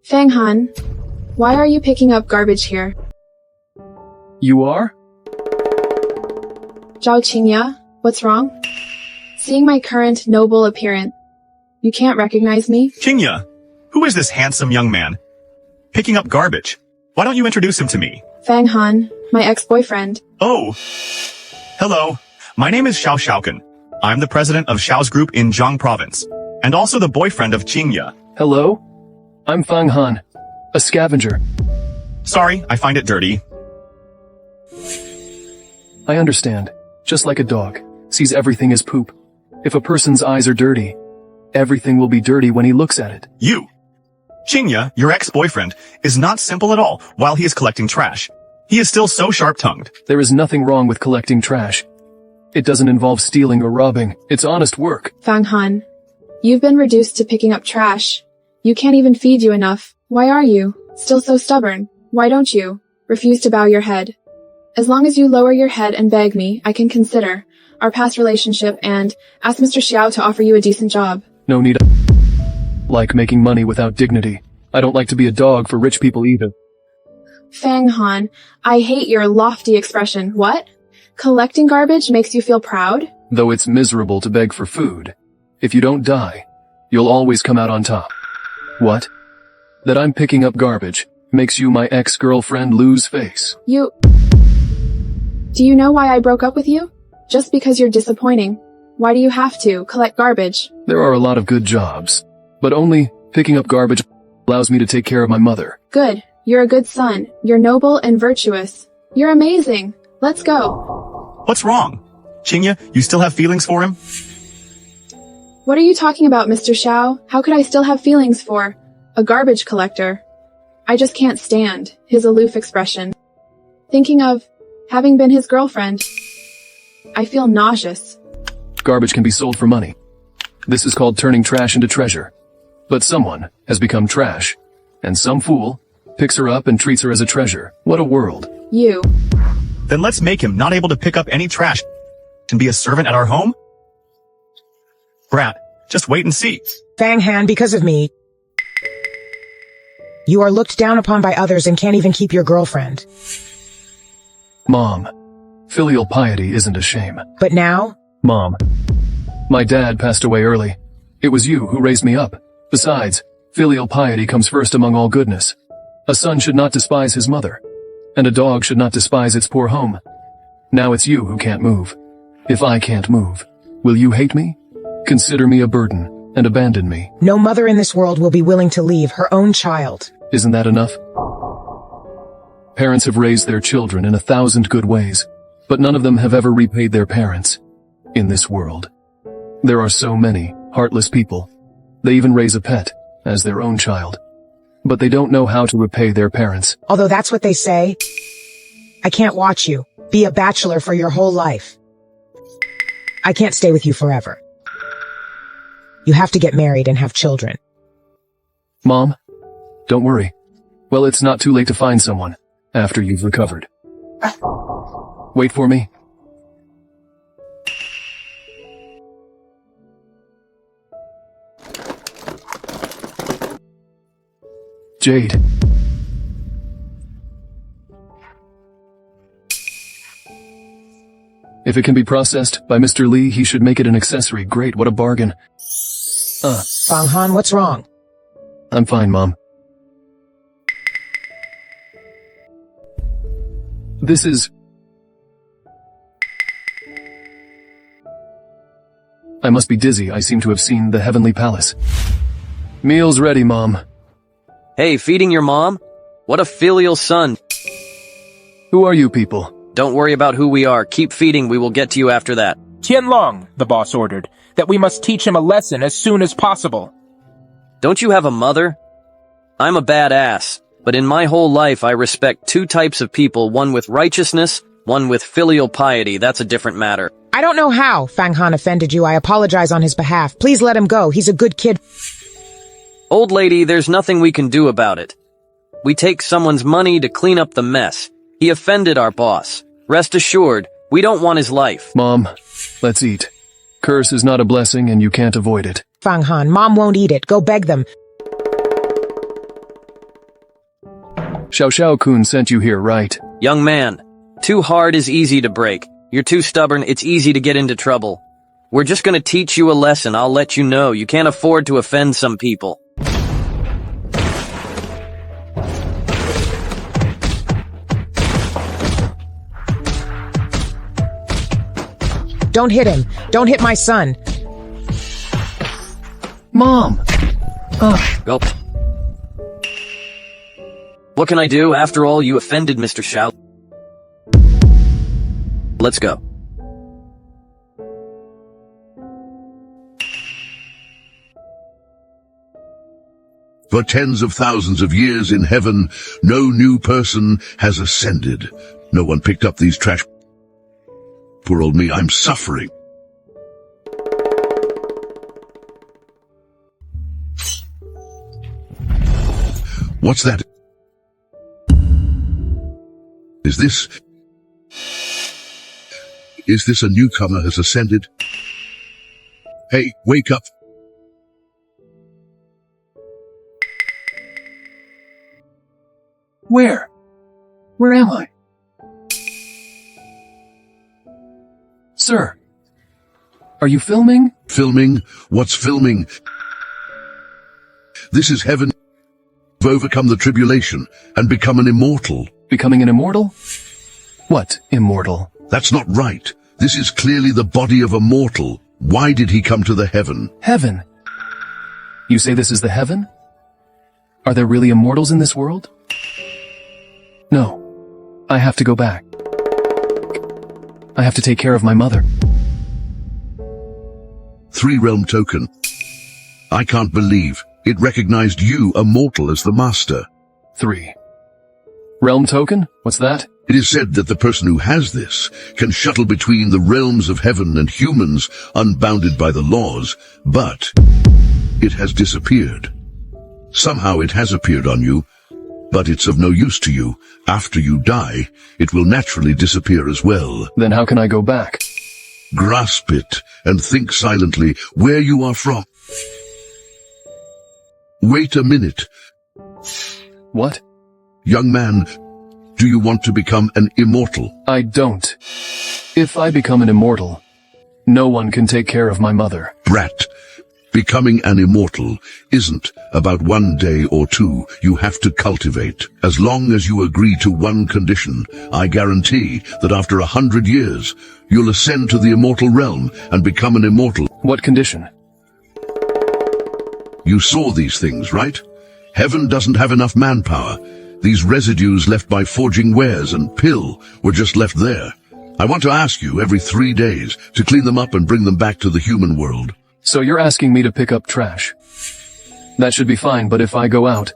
Fang Han, why are you picking up garbage here? You are? Zhao Qingya, what's wrong? Seeing my current noble appearance, you can't recognize me? Qingya, who is this handsome young man? Picking up garbage. Why don't you introduce him to me? Fang Han, my ex-boyfriend. Oh. Hello. My name is Xiao Shaokan. I'm the president of Xiao's group in Zhang province, and also the boyfriend of Qingya. Hello? I'm Fang Han, a scavenger. Sorry, I find it dirty. I understand. Just like a dog sees everything as poop. If a person's eyes are dirty, everything will be dirty when he looks at it. You. Qingya, your ex-boyfriend, is not simple at all while he is collecting trash. He is still so sharp-tongued. There is nothing wrong with collecting trash. It doesn't involve stealing or robbing. It's honest work. Fang Han, you've been reduced to picking up trash. You can't even feed you enough. Why are you still so stubborn? Why don't you refuse to bow your head? As long as you lower your head and beg me, I can consider our past relationship and ask Mr. Xiao to offer you a decent job. No need. Like making money without dignity. I don't like to be a dog for rich people either. Fang Han, I hate your lofty expression. What? Collecting garbage makes you feel proud? Though it's miserable to beg for food, if you don't die, you'll always come out on top. What? That I'm picking up garbage makes you my ex-girlfriend lose face. Do you know why I broke up with you? Just because you're disappointing. Why do you have to collect garbage? There are a lot of good jobs, but only picking up garbage allows me to take care of my mother. Good. You're a good son. You're noble and virtuous. You're amazing. Let's go. What's wrong? Qingya, you still have feelings for him? What are you talking about, Mr. Xiao? How could I still have feelings for a garbage collector? I just can't stand his aloof expression. Thinking of having been his girlfriend, I feel nauseous. Garbage can be sold for money. This is called turning trash into treasure. But someone has become trash, and some fool picks her up and treats her as a treasure. What a world. Then let's make him not able to pick up any trash and be a servant at our home? Brat, just wait and see. Fang Han, because of me, you are looked down upon by others and can't even keep your girlfriend. Mom, filial piety isn't a shame. But now? Mom, my dad passed away early. It was you who raised me up. Besides, filial piety comes first among all goodness. A son should not despise his mother, and a dog should not despise its poor home. Now it's you who can't move. If I can't move, will you hate me? Consider me a burden and abandon me. No mother in this world will be willing to leave her own child. Isn't that enough? Parents have raised their children in 1,000 good ways, but none of them have ever repaid their parents. In this world, there are so many heartless people. They even raise a pet as their own child, but they don't know how to repay their parents. Although that's what they say, I can't watch you be a bachelor for your whole life. I can't stay with you forever. You have to get married and have children. Mom, don't worry. Well, it's not too late to find someone after you've recovered. Wait for me. Jade. If it can be processed by Mr. Lee, he should make it an accessory. Great, what a bargain. Fang Han, what's wrong? I'm fine, Mom. This is... I must be dizzy. I seem to have seen the Heavenly Palace. Meal's ready, Mom. Hey, feeding your mom? What a filial son. Who are you people? Don't worry about who we are. Keep feeding. We will get to you after that. Tianlong, the boss ordered, that we must teach him a lesson as soon as possible. Don't you have a mother? I'm a badass, but in my whole life I respect two types of people, one with righteousness, one with filial piety. That's a different matter. I don't know how Fang Han offended you. I apologize on his behalf. Please let him go. He's a good kid. Old lady, there's nothing we can do about it. We take someone's money to clean up the mess. He offended our boss. Rest assured, we don't want his life. Mom, let's eat. Curse is not a blessing and you can't avoid it. Fang Han, Mom won't eat it. Go beg them. Xiao-Kun sent you here, right? Young man, too hard is easy to break. You're too stubborn, it's easy to get into trouble. We're just gonna teach you a lesson, I'll let you know. You can't afford to offend some people. Don't hit him. Don't hit my son. Mom! Gulp. What can I do? After all, you offended Mr. Xiao. Let's go. For tens of thousands of years in heaven, no new person has ascended. No one picked up these trash. Poor old me, I'm suffering. What's that? Is this a newcomer has ascended? Hey, wake up. Where? Where am I? Sir, are you filming? Filming? What's filming? This is heaven. You've overcome the tribulation and become an immortal. Becoming an immortal? What immortal? That's not right. This is clearly the body of a mortal. Why did he come to the heaven? Heaven? You say this is the heaven? Are there really immortals in this world? No. I have to go back. I have to take care of my mother. 3-realm token. I can't believe it recognized you, a mortal, as the master. 3. Realm token? What's that? It is said that the person who has this can shuttle between the realms of heaven and humans, unbounded by the laws, but it has disappeared. Somehow it has appeared on you, but it's of no use to you. After you die, it will naturally disappear as well. Then how can I go back? Grasp it and think silently where you are from. Wait a minute. What? Young man, do you want to become an immortal? I don't. If I become an immortal, no one can take care of my mother. Brat, becoming an immortal isn't about one day or two. You have to cultivate. As long as you agree to one condition, I guarantee that after 100 years, you'll ascend to the immortal realm and become an immortal. What condition? You saw these things, right? Heaven doesn't have enough manpower. These residues left by forging wares and pill were just left there. I want to ask you every 3 days to clean them up and bring them back to the human world. So you're asking me to pick up trash. That should be fine, but if I go out,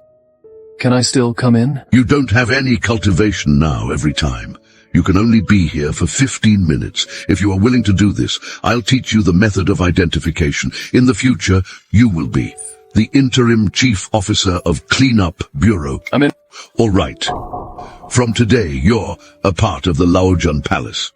can I still come in? You don't have any cultivation now every time. You can only be here for 15 minutes. If you are willing to do this, I'll teach you the method of identification. In the future, you will be the interim chief officer of Cleanup Bureau. I'm in. All right. From today, you're a part of the Laojian Palace.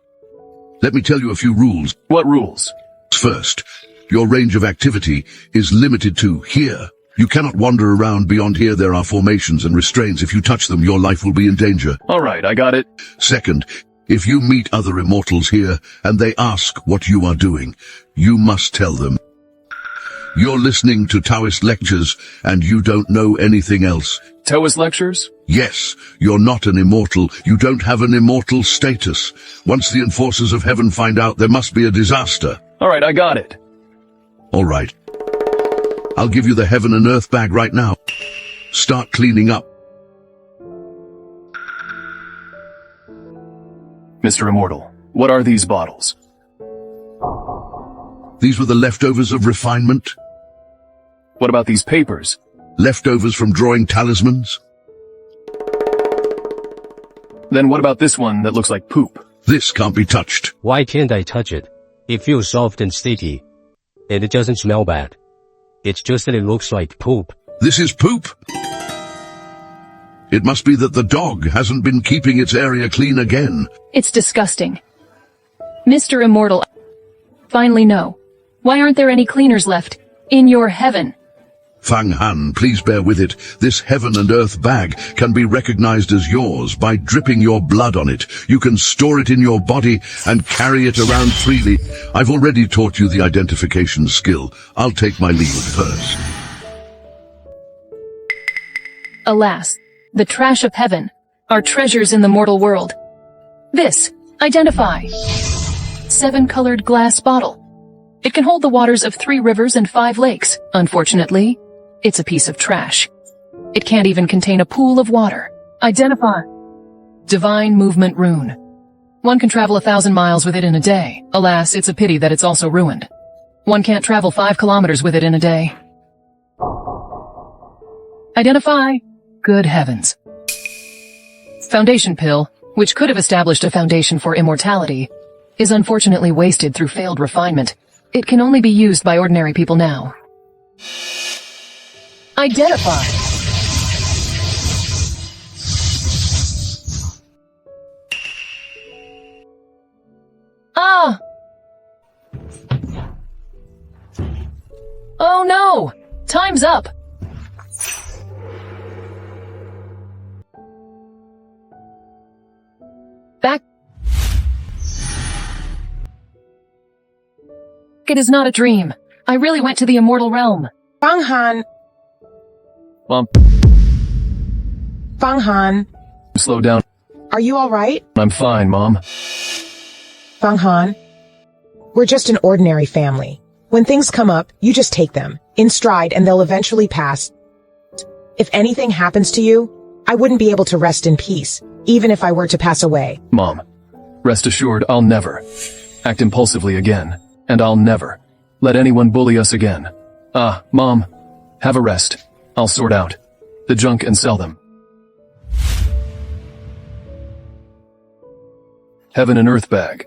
Let me tell you a few rules. What rules? First, your range of activity is limited to here. You cannot wander around beyond here. There are formations and restraints. If you touch them, your life will be in danger. All right, I got it. Second, if you meet other immortals here and they ask what you are doing, you must tell them you're listening to Taoist lectures and you don't know anything else. Taoist lectures? Yes, you're not an immortal. You don't have an immortal status. Once the enforcers of heaven find out, there must be a disaster. All right, I got it. All right. I'll give you the heaven and earth bag right now. Start cleaning up. Mr. Immortal, what are these bottles? These were the leftovers of refinement. What about these papers? Leftovers from drawing talismans. Then what about this one that looks like poop? This can't be touched. Why can't I touch it? It feels soft and sticky. And it doesn't smell bad. It's just that it looks like poop. This is poop? It must be that the dog hasn't been keeping its area clean again. It's disgusting. Mr. Immortal, finally no. Why aren't there any cleaners left in your heaven? Fang Han, please bear with it. This heaven and earth bag can be recognized as yours by dripping your blood on it. You can store it in your body and carry it around freely. I've already taught you the identification skill. I'll take my leave first. Alas, the trash of heaven, our treasures in the mortal world. This, identify. 7-colored glass bottle. It can hold the waters of 3 rivers and 5 lakes. Unfortunately, it's a piece of trash. It can't even contain a pool of water. Identify. Divine movement rune. One can travel 1,000 miles with it in a day. Alas, it's a pity that it's also ruined. One can't travel 5 kilometers with it in a day. Identify. Good heavens. Foundation pill, which could have established a foundation for immortality, is unfortunately wasted through failed refinement. It can only be used by ordinary people now. Identify. Ah! Oh no! Time's up! Back. It is not a dream. I really went to the immortal realm. Fang Han. Mom, Fang Han. slow down. Are you alright? I'm fine, Mom. Fang Han. We're just an ordinary family. When things come up, you just take them in stride and they'll eventually pass. If anything happens to you, I wouldn't be able to rest in peace, even if I were to pass away. Mom, rest assured I'll never act impulsively again, and I'll never let anyone bully us again. Mom, have a rest. I'll sort out the junk and sell them. Heaven and earth bag.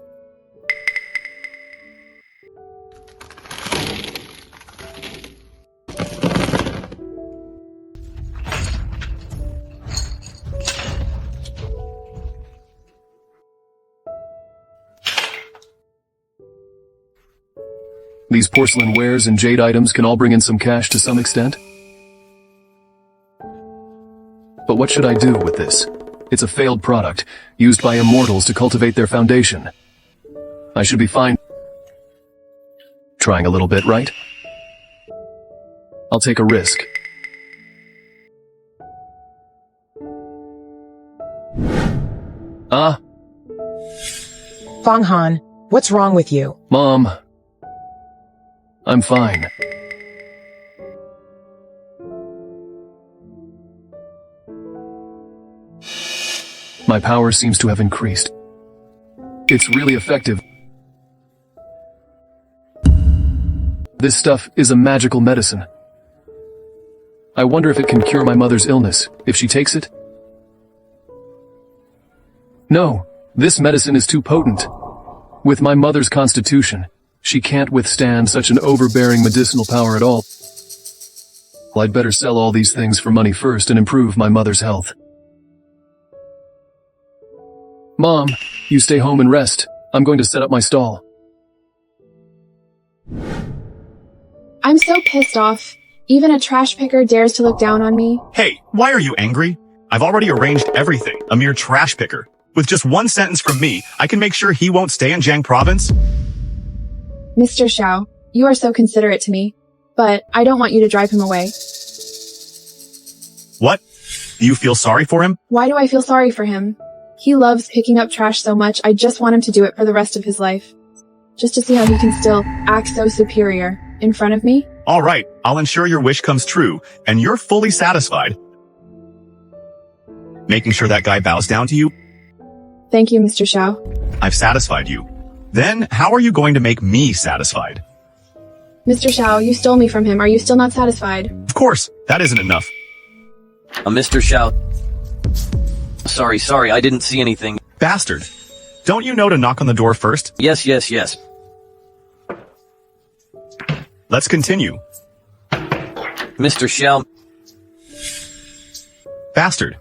These porcelain wares and jade items can all bring in some cash to some extent. But what should I do with this? It's a failed product, used by immortals to cultivate their foundation. I should be fine. Trying a little bit, right? I'll take a risk. Fang Han, what's wrong with you? Mom, I'm fine. My power seems to have increased. It's really effective. This stuff is a magical medicine. I wonder if it can cure my mother's illness, if she takes it? No, this medicine is too potent. With my mother's constitution, she can't withstand such an overbearing medicinal power at all. Well, I'd better sell all these things for money first and improve my mother's health. Mom, you stay home and rest. I'm going to set up my stall. I'm so pissed off. Even a trash picker dares to look down on me. Hey, why are you angry? I've already arranged everything. A mere trash picker. With just one sentence from me, I can make sure he won't stay in Jiang province. Mr. Xiao, you are so considerate to me, but I don't want you to drive him away. What? Do you feel sorry for him? Why do I feel sorry for him? He loves picking up trash so much, I just want him to do it for the rest of his life. Just to see how he can still act so superior in front of me. All right, I'll ensure your wish comes true, and you're fully satisfied. Making sure that guy bows down to you? Thank you, Mr. Xiao. I've satisfied you. Then, how are you going to make me satisfied? Mr. Xiao, you stole me from him. Are you still not satisfied? Of course, that isn't enough. Mr. Shao. Sorry, I didn't see anything. Bastard. Don't you know to knock on the door first? Yes. Let's continue. Mr. Shao. Bastard.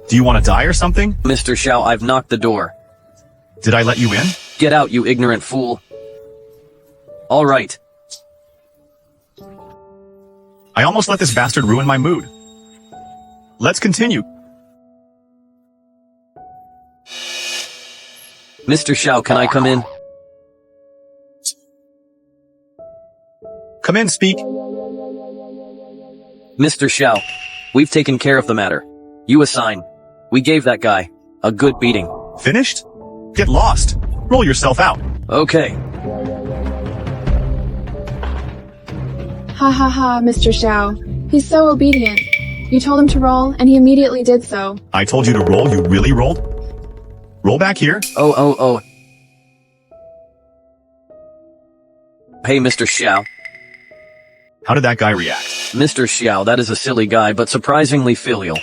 Do you want to die or something? Mr. Shao, I've knocked the door. Did I let you in? Get out, you ignorant fool. All right. I almost let this bastard ruin my mood. Let's continue. Mr. Shao, can I come in? Come in, speak. Mr. Shao, we've taken care of the matter. You assign. We gave that guy a good beating. Finished? Get lost. Roll yourself out. Okay. Ha ha ha, Mr. Shao. He's so obedient. You told him to roll, and he immediately did so. I told you to roll, you really rolled? Roll back here. Oh. Hey, Mr. Xiao. How did that guy react? Mr. Xiao, that is a silly guy, but surprisingly filial.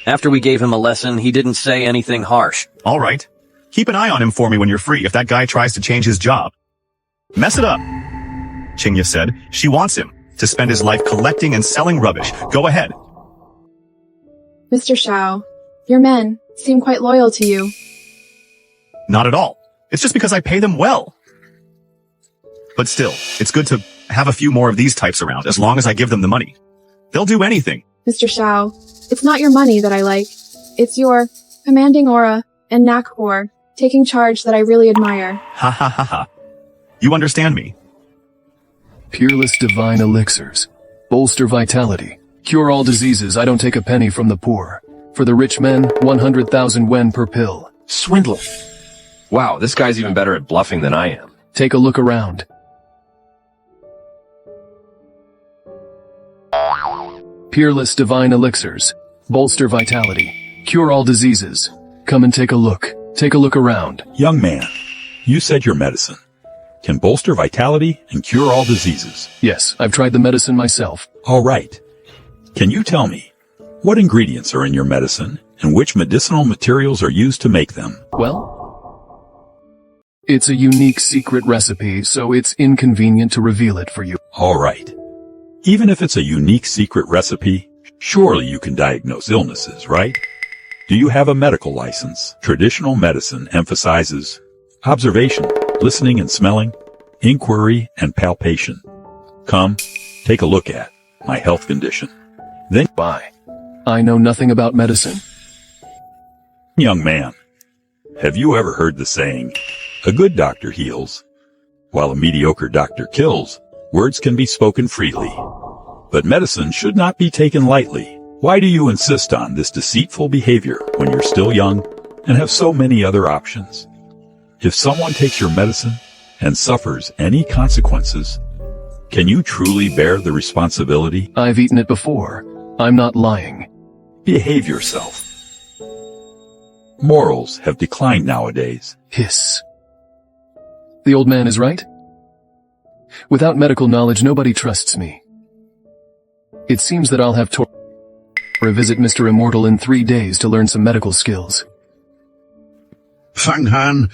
After we gave him a lesson, he didn't say anything harsh. All right. Keep an eye on him for me when you're free if that guy tries to change his job. Mess it up. Qingya said she wants him to spend his life collecting and selling rubbish. Go ahead. Mr. Shao, your men seem quite loyal to you. Not at all. It's just because I pay them well. But still, it's good to have a few more of these types around as long as I give them the money. They'll do anything. Mr. Shao, it's not your money that I like. It's your commanding aura and knack for taking charge that I really admire. Ha ha ha ha. You understand me. Peerless divine elixirs. Bolster vitality. Cure all diseases. I don't take a penny from the poor. For the rich men, 100,000 yen per pill. Swindler. Wow, this guy's even better at bluffing than I am. Take a look around. Peerless divine elixirs. Bolster vitality. Cure all diseases. Come and take a look. Take a look around. Young man, you said your medicine can bolster vitality and cure all diseases. Yes, I've tried the medicine myself. All right. Can you tell me what ingredients are in your medicine and which medicinal materials are used to make them? Well, it's a unique secret recipe, so it's inconvenient to reveal it for you. All right. Even if it's a unique secret recipe, surely you can diagnose illnesses, right? Do you have a medical license? Traditional medicine emphasizes observation, listening and smelling, inquiry and palpation. Come, take a look at my health condition. Then, Bye. I know nothing about medicine. young man, have you ever heard the saying, a good doctor heals, while a mediocre doctor kills? Words can be spoken freely, but medicine should not be taken lightly. Why do you insist on this deceitful behavior when you're still young and have so many other options? If someone takes your medicine and suffers any consequences, can you truly bear the responsibility? I've eaten it before. I'm not lying. Behave yourself. Morals have declined nowadays. Hiss. The old man is right. Without medical knowledge, nobody trusts me. It seems that I'll have to visit Mr. Immortal in 3 days to learn some medical skills. Fang Han,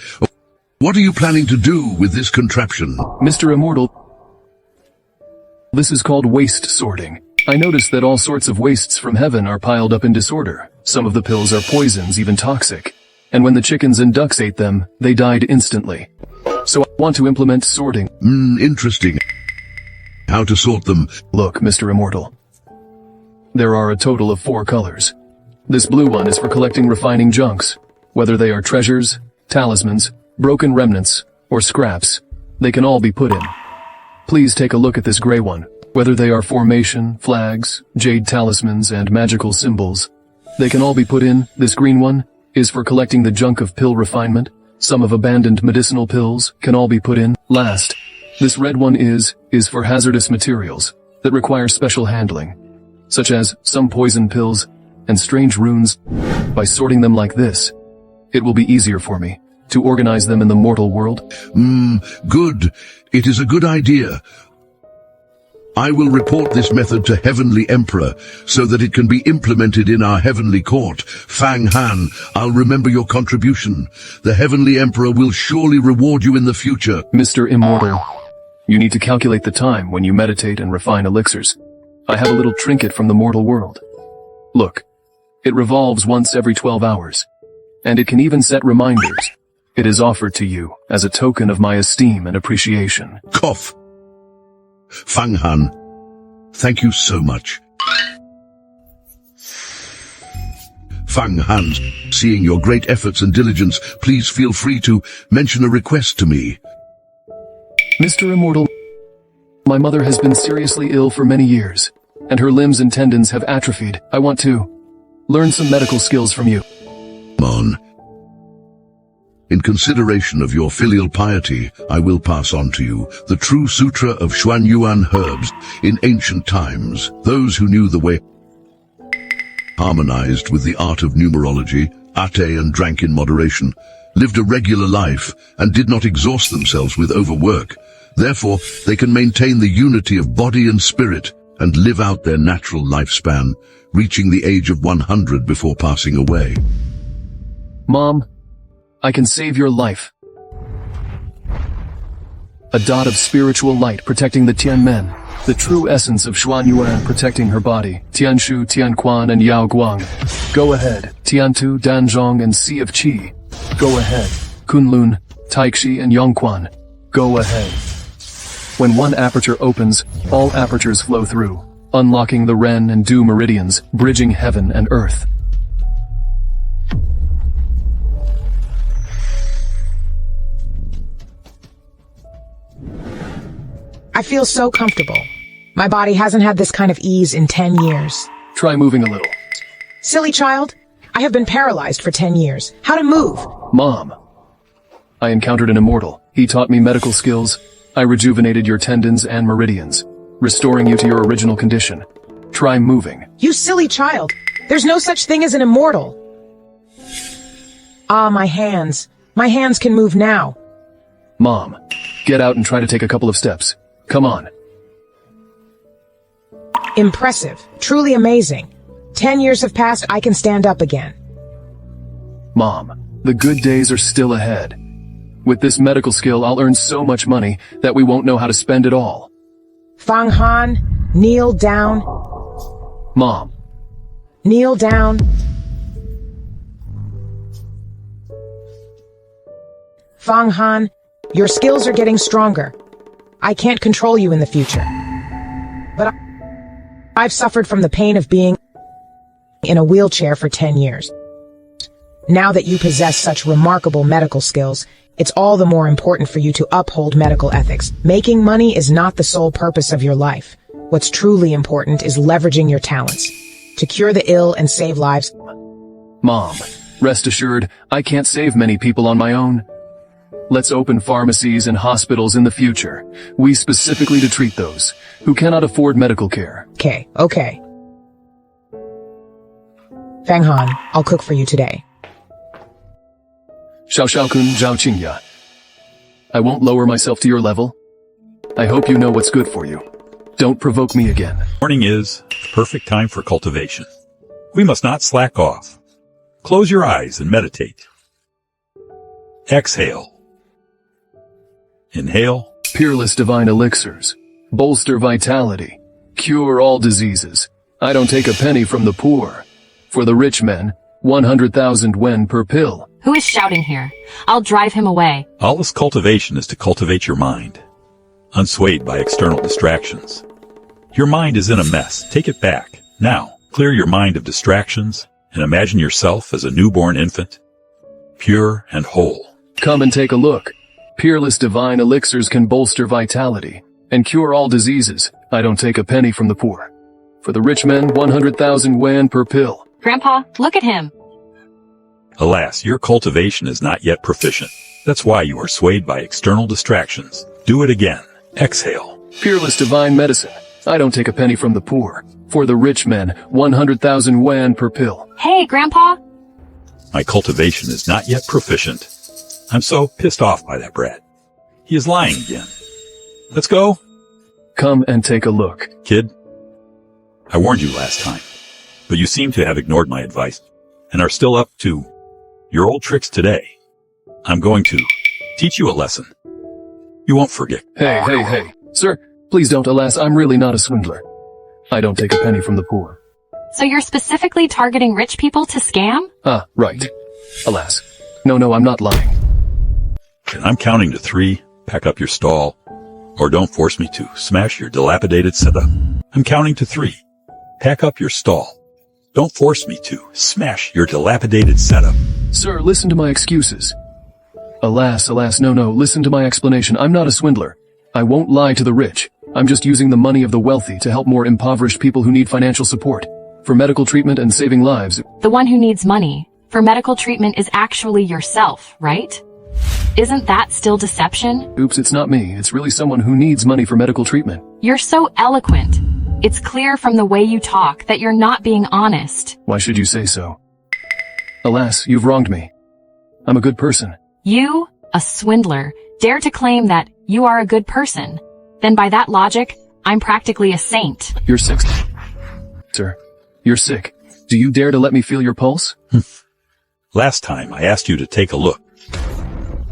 what are you planning to do with this contraption? Mr. Immortal, this is called waste sorting. I noticed that all sorts of wastes from heaven are piled up in disorder. Some of the pills are poisons, even toxic. And when the chickens and ducks ate them, they died instantly. So I want to implement sorting. Interesting. How to sort them? Look, Mr. Immortal. There are a total of 4 colors. This blue one is for collecting refining junks. Whether they are treasures, talismans, broken remnants, or scraps, they can all be put in. Please take a look at this gray one. Whether they are formation, flags, jade talismans, and magical symbols, they can all be put in. This green one is for collecting the junk of pill refinement. Some of abandoned medicinal pills can all be put in. Last, this red one is for hazardous materials that require special handling, such as some poison pills and strange runes. By sorting them like this, it will be easier for me to organize them in the mortal world. Good. It is a good idea. I will report this method to Heavenly Emperor so that it can be implemented in our heavenly court. Fang Han, I'll remember your contribution. The Heavenly Emperor will surely reward you in the future. Mr. Immortal, you need to calculate the time when you meditate and refine elixirs. I have a little trinket from the mortal world. Look, it revolves once every 12 hours, and it can even set reminders. It is offered to you as a token of my esteem and appreciation. Cough. Fang Han, Thank you so much. Fang Han, seeing your great efforts and diligence, please feel free to mention a request to me. Mr. Immortal, my mother has been seriously ill for many years, and her limbs and tendons have atrophied. I want to learn some medical skills from you. Mon. In consideration of your filial piety, I will pass on to you the true sutra of Xuanyuan herbs. In ancient times, those who knew the way harmonized with the art of numerology, ate and drank in moderation, lived a regular life, and did not exhaust themselves with overwork. Therefore, they can maintain the unity of body and spirit and live out their natural lifespan, reaching the age of 100 before passing away. Mom, I can save your life. A dot of spiritual light protecting the Tianmen, the true essence of Xuanyuan protecting her body, Tianshu, Tianquan, and Yao Guang. Go ahead, Tiantu, Danzhong, and Sea of Qi. Go ahead, Kunlun, Taixi, and Yongquan. Go ahead. When one aperture opens, all apertures flow through, unlocking the Ren and Du meridians, bridging heaven and earth. I feel so comfortable. My body hasn't had this kind of ease in 10 years. Try moving a little. Silly child, I have been paralyzed for 10 years. How to move? Mom, I encountered an immortal. He taught me medical skills. I rejuvenated your tendons and meridians, restoring you to your original condition. Try moving. You silly child. There's no such thing as an immortal. Ah, my hands. My hands can move now. Mom, get out and try to take a couple of steps. Come on. Impressive. Truly amazing. 10 years have passed, I can stand up again. Mom, the good days are still ahead. With this medical skill, I'll earn so much money that we won't know how to spend it all. Fang Han, kneel down. Mom. Kneel down. Fang Han, your skills are getting stronger. I can't control you in the future. But I've suffered from the pain of being in a wheelchair for 10 years. Now that you possess such remarkable medical skills, it's all the more important for you to uphold medical ethics. Making money is not the sole purpose of your life. What's truly important is leveraging your talents to cure the ill and save lives. Mom, rest assured, I can't save many people on my own. Let's open pharmacies and hospitals in the future. We specifically to treat those who cannot afford medical care. Okay. Fang Han, I'll cook for you today. Xiao Kun Zhao Qingya. I won't lower myself to your level. I hope you know what's good for you. Don't provoke me again. Morning is the perfect time for cultivation. We must not slack off. Close your eyes and meditate. Exhale. Inhale. Peerless divine elixirs. Bolster vitality. Cure all diseases. I don't take a penny from the poor. For the rich men, 100,000 yen per pill. Who is shouting here? I'll drive him away. All this cultivation is to cultivate your mind, unswayed by external distractions. Your mind is in a mess. Take it back. Now, clear your mind of distractions and imagine yourself as a newborn infant, pure and whole. Come and take a look. Peerless divine elixirs can bolster vitality and cure all diseases. I don't take a penny from the poor. For the rich men, 100,000 yen per pill. Grandpa, look at him. Alas, your cultivation is not yet proficient. That's why you are swayed by external distractions. Do it again. Exhale. Peerless divine medicine. I don't take a penny from the poor. For the rich men, 100,000 yen per pill. Hey, Grandpa. My cultivation is not yet proficient. I'm so pissed off by that brat. He is lying again. Let's go. Come and take a look. Kid, I warned you last time, but you seem to have ignored my advice and are still up to your old tricks today. I'm going to teach you a lesson. You won't forget. Hey. Sir, please don't. Alas, I'm really not a swindler. I don't take a penny from the poor. So you're specifically targeting rich people to scam? Ah, right. Alas. No, I'm not lying. And I'm counting to 3. Pack up your stall. Or don't force me to smash your dilapidated setup. I'm counting to 3. Pack up your stall. Don't force me to smash your dilapidated setup. Sir, listen to my excuses. Alas, no, listen to my explanation. I'm not a swindler. I won't lie to the rich. I'm just using the money of the wealthy to help more impoverished people who need financial support. For medical treatment and saving lives. The one who needs money for medical treatment is actually yourself, right? Isn't that still deception? Oops, it's not me. It's really someone who needs money for medical treatment. You're so eloquent. It's clear from the way you talk that you're not being honest. Why should you say so? Alas, you've wronged me. I'm a good person. You, a swindler, dare to claim that you are a good person. Then by that logic, I'm practically a saint. You're sick, sir. You're sick. Do you dare to let me feel your pulse? Last time I asked you to take a look.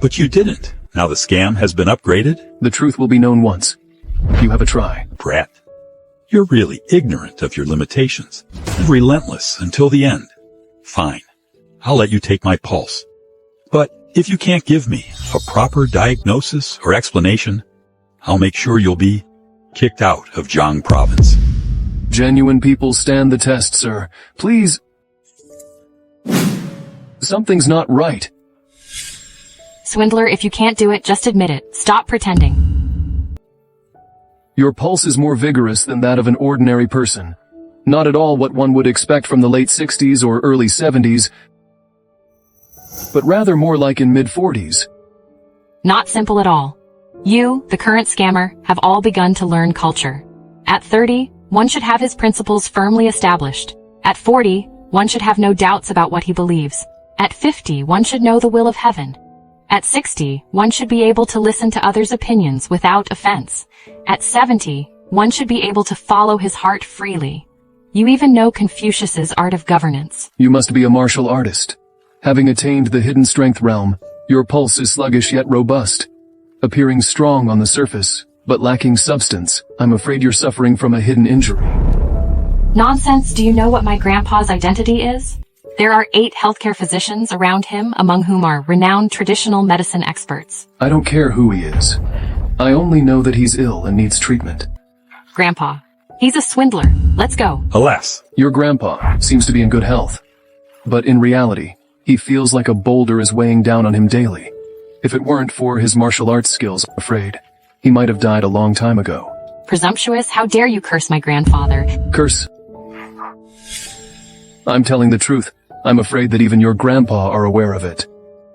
But you didn't. Now the scam has been upgraded? The truth will be known once. You have a try. Brat, you're really ignorant of your limitations and relentless until the end. Fine. I'll let you take my pulse. But if you can't give me a proper diagnosis or explanation, I'll make sure you'll be kicked out of Jiang province. Genuine people stand the test, sir. Please. Something's not right. Swindler, if you can't do it, just admit it. Stop pretending. Your pulse is more vigorous than that of an ordinary person. Not at all what one would expect from the late 60s or early 70s, but rather more like in mid-40s. Not simple at all. You, the current scammer, have all begun to learn culture. At 30, one should have his principles firmly established. At 40, one should have no doubts about what he believes. At 50, one should know the will of heaven. At 60, one should be able to listen to others' opinions without offense. At 70, one should be able to follow his heart freely. You even know Confucius's art of governance. You must be a martial artist. Having attained the hidden strength realm, your pulse is sluggish yet robust. Appearing strong on the surface, but lacking substance, I'm afraid you're suffering from a hidden injury. Nonsense, do you know what my grandpa's identity is? There are 8 healthcare physicians around him, among whom are renowned traditional medicine experts. I don't care who he is. I only know that he's ill and needs treatment. Grandpa, he's a swindler. Let's go. Alas. Your grandpa seems to be in good health. But in reality, he feels like a boulder is weighing down on him daily. If it weren't for his martial arts skills, I'm afraid, he might have died a long time ago. Presumptuous, how dare you curse my grandfather? Curse? I'm telling the truth. I'm afraid that even your grandpa are aware of it.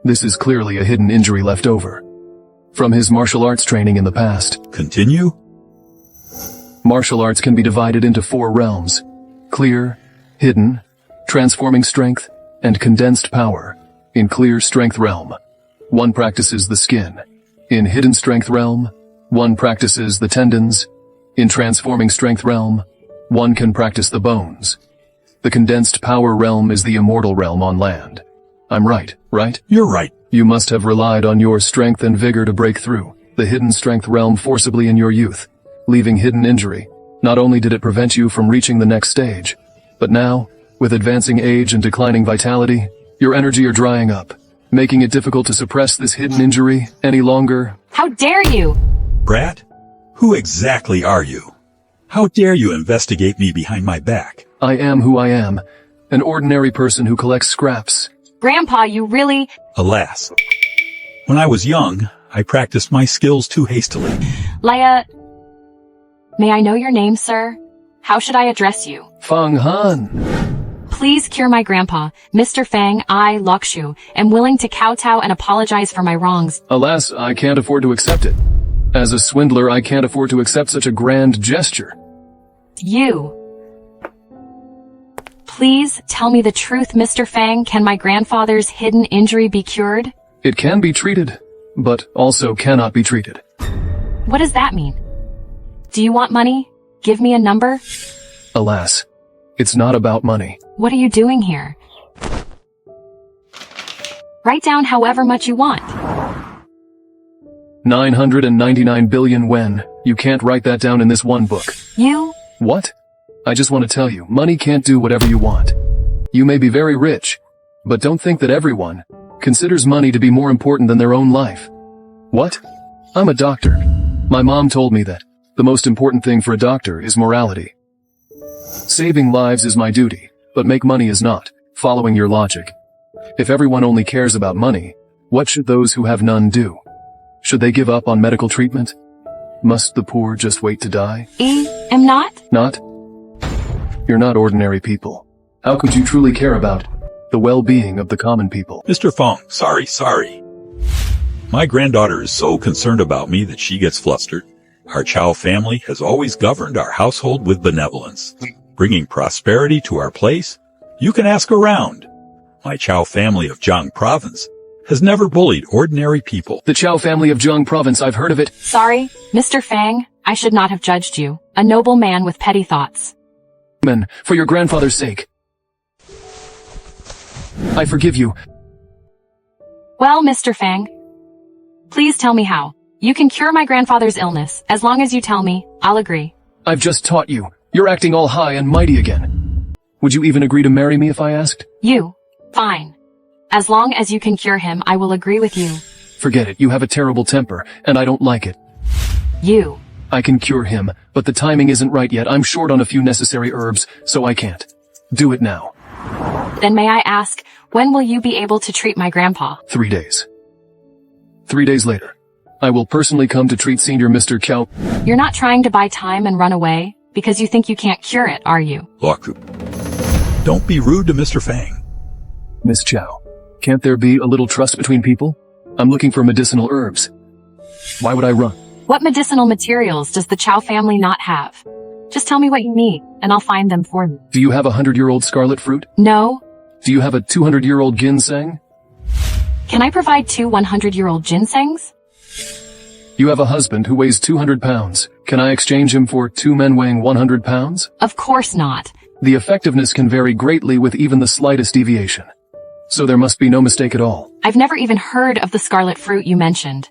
This is clearly a hidden injury left over from his martial arts training in the past. Continue? Martial arts can be divided into 4 realms: clear, hidden, transforming strength, and condensed power. In clear strength realm, one practices the skin. In hidden strength realm, one practices the tendons. In transforming strength realm, one can practice the bones. The condensed power realm is the immortal realm on land. I'm right? You're right. You must have relied on your strength and vigor to break through the hidden strength realm forcibly in your youth, leaving hidden injury. Not only did it prevent you from reaching the next stage, but now, with advancing age and declining vitality, your energy are drying up, making it difficult to suppress this hidden injury any longer. How dare you? Brat, who exactly are you? How dare you investigate me behind my back? I am who I am, an ordinary person who collects scraps. Grandpa, you really... Alas. When I was young, I practiced my skills too hastily. Leia... May I know your name, sir? How should I address you? Fang Han. Please cure my grandpa. Mr. Fang, I, Luxu, am willing to kowtow and apologize for my wrongs. Alas, I can't afford to accept it. As a swindler, I can't afford to accept such a grand gesture. You... Please tell me the truth, Mr. Fang. Can my grandfather's hidden injury be cured? It can be treated, but also cannot be treated. What does that mean? Do you want money? Give me a number? Alas, it's not about money. What are you doing here? Write down however much you want. 999 billion yen. You can't write that down in this one book. You? What? I just want to tell you, money can't do whatever you want. You may be very rich, but don't think that everyone considers money to be more important than their own life. What? I'm a doctor. My mom told me that the most important thing for a doctor is morality. Saving lives is my duty, but make money is not, following your logic. If everyone only cares about money, what should those who have none do? Should they give up on medical treatment? Must the poor just wait to die? Am not? Not? You're not ordinary people. How could you truly care about the well-being of the common people? Mr. Fong, sorry. My granddaughter is so concerned about me that she gets flustered. Our Chow family has always governed our household with benevolence, bringing prosperity to our place. You can ask around. My Chow family of Jiang Province has never bullied ordinary people. The Chow family of Jiang Province, I've heard of it. Sorry, Mr. Fang, I should not have judged you. A noble man with petty thoughts. Men, for your grandfather's sake. I forgive you. Well, Mr. Fang, please tell me how. You can cure my grandfather's illness. As long as you tell me, I'll agree. I've just taught you. You're acting all high and mighty again. Would you even agree to marry me if I asked? You. Fine. As long as you can cure him, I will agree with you. Forget it. You have a terrible temper, and I don't like it. You. I can cure him, but the timing isn't right yet. I'm short on a few necessary herbs, so I can't. Do it now. Then may I ask, when will you be able to treat my grandpa? 3 days. 3 days later, I will personally come to treat Senior Mr. Chow. You're not trying to buy time and run away, because you think you can't cure it, are you? Laku, don't be rude to Mr. Fang. Miss Chow, can't there be a little trust between people? I'm looking for medicinal herbs. Why would I run? What medicinal materials does the Chow family not have? Just tell me what you need, and I'll find them for you. Do you have a 100-year-old scarlet fruit? No. Do you have a 200-year-old ginseng? Can I provide 2 100-year-old ginsengs? You have a husband who weighs 200 pounds. Can I exchange him for 2 men weighing 100 pounds? Of course not. The effectiveness can vary greatly with even the slightest deviation. So there must be no mistake at all. I've never even heard of the scarlet fruit you mentioned.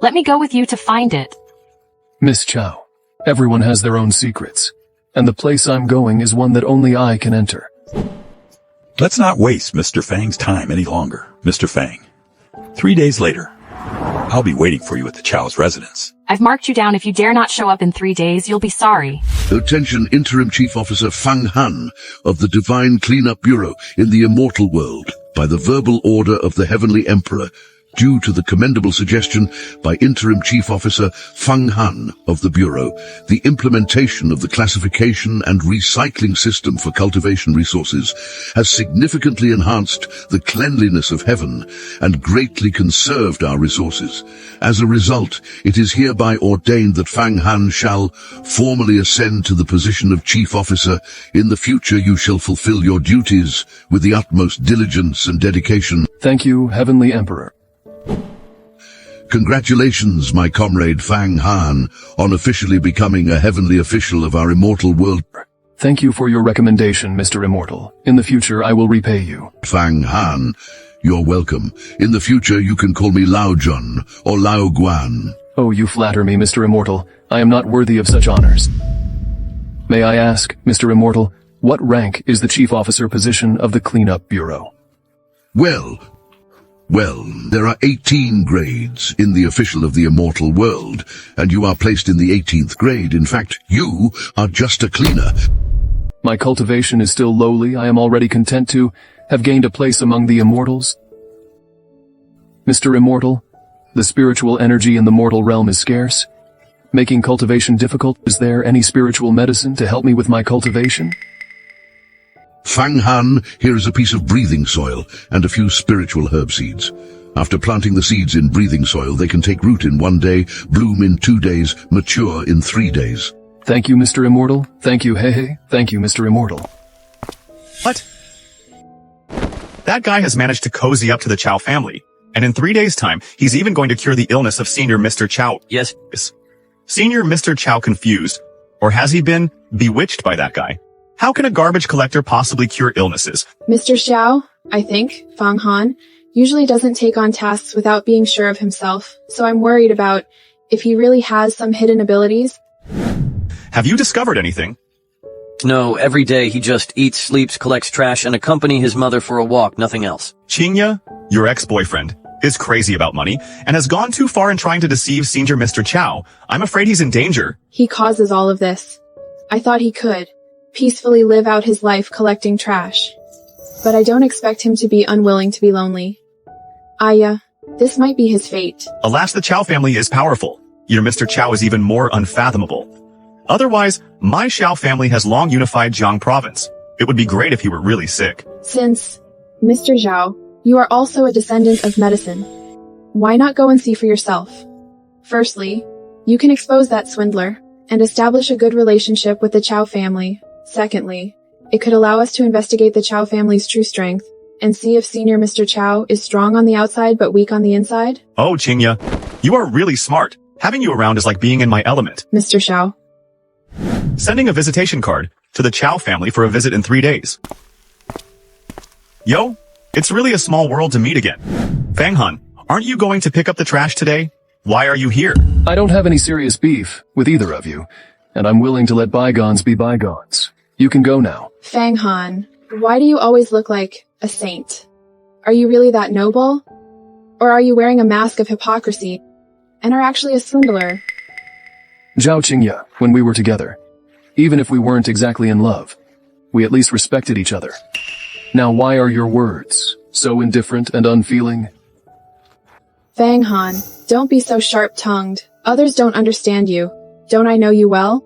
Let me go with you to find it. Miss Chow, everyone has their own secrets, and the place I'm going is one that only I can enter. Let's not waste Mr. Fang's time any longer. Mr. Fang, 3 days later, I'll be waiting for you at the Chow's residence. I've marked you down. If you dare not show up in 3 days, you'll be sorry. Attention Interim Chief Officer Fang Han of the Divine Cleanup Bureau in the Immortal World, by the verbal order of the Heavenly Emperor, due to the commendable suggestion by Interim Chief Officer Fang Han of the Bureau, the implementation of the classification and recycling system for cultivation resources has significantly enhanced the cleanliness of heaven and greatly conserved our resources. As a result, it is hereby ordained that Fang Han shall formally ascend to the position of Chief Officer. In the future you shall fulfill your duties with the utmost diligence and dedication. Thank you, Heavenly Emperor. Congratulations, my comrade Fang Han, on officially becoming a heavenly official of our immortal world. Thank you for your recommendation, Mr. Immortal. In the future, I will repay you. Fang Han, you're welcome. In the future, you can call me Lao Jun or Lao Guan. Oh, you flatter me, Mr. Immortal. I am not worthy of such honors. May I ask, Mr. Immortal, what rank is the Chief Officer position of the Cleanup Bureau? Well, there are 18 grades in the official of the immortal world, and you are placed in the 18th grade. In fact, you are just a cleaner. My cultivation is still lowly. I am already content to have gained a place among the immortals. Mr. Immortal, the spiritual energy in the mortal realm is scarce, making cultivation difficult. Is there any spiritual medicine to help me with my cultivation? Fang Han, here is a piece of breathing soil and a few spiritual herb seeds. After planting the seeds in breathing soil, they can take root in 1 day, bloom in 2 days, mature in 3 days. Thank you, Mr. Immortal. Thank you, Hey. Thank you, Mr. Immortal. What? That guy has managed to cozy up to the Chow family, and in 3 days' time, he's even going to cure the illness of Senior Mr. Chow. Yes. Senior Mr. Chow confused, or has he been bewitched by that guy? How can a garbage collector possibly cure illnesses? Mr. Xiao, I think, Fang Han, usually doesn't take on tasks without being sure of himself, so I'm worried about if he really has some hidden abilities. Have you discovered anything? No, every day he just eats, sleeps, collects trash, and accompany his mother for a walk, nothing else. Chinya, your ex-boyfriend, is crazy about money and has gone too far in trying to deceive Senior Mr. Chow. I'm afraid he's in danger. He causes all of this. I thought he could peacefully live out his life collecting trash. But I don't expect him to be unwilling to be lonely. This might be his fate. Alas, the Chow family is powerful. Your Mr. Chow is even more unfathomable. Otherwise, my Xiao family has long unified Jiang province. It would be great if he were really sick. Since, Mr. Zhao, you are also a descendant of medicine, why not go and see for yourself? Firstly, you can expose that swindler and establish a good relationship with the Chow family. Secondly, it could allow us to investigate the Chow family's true strength and see if Senior Mr. Chow is strong on the outside but weak on the inside. Oh, Qingya, you are really smart. Having you around is like being in my element. Mr. Xiao. Sending a visitation card to the Chow family for a visit in 3 days. Yo, it's really a small world to meet again. Fang Han, aren't you going to pick up the trash today? Why are you here? I don't have any serious beef with either of you, and I'm willing to let bygones be bygones. You can go now. Fang Han, why do you always look like a saint? Are you really that noble? Or are you wearing a mask of hypocrisy and are actually a swindler? Zhao Qingya, when we were together, even if we weren't exactly in love, we at least respected each other. Now why are your words so indifferent and unfeeling? Fang Han, don't be so sharp-tongued. Others don't understand you. Don't I know you well?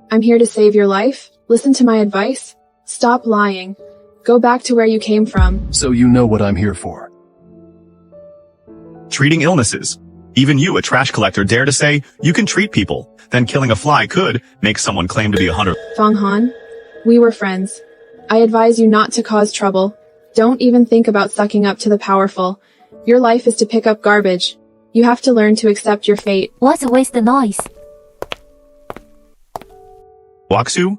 I'm here to save your life. Listen to my advice. Stop lying. Go back to where you came from. So you know what I'm here for. Treating illnesses. Even you, a trash collector, dare to say you can treat people. Then killing a fly could make someone claim to be a hunter. Fang Han, we were friends. I advise you not to cause trouble. Don't even think about sucking up to the powerful. Your life is to pick up garbage. You have to learn to accept your fate. What's with the noise? Waksu?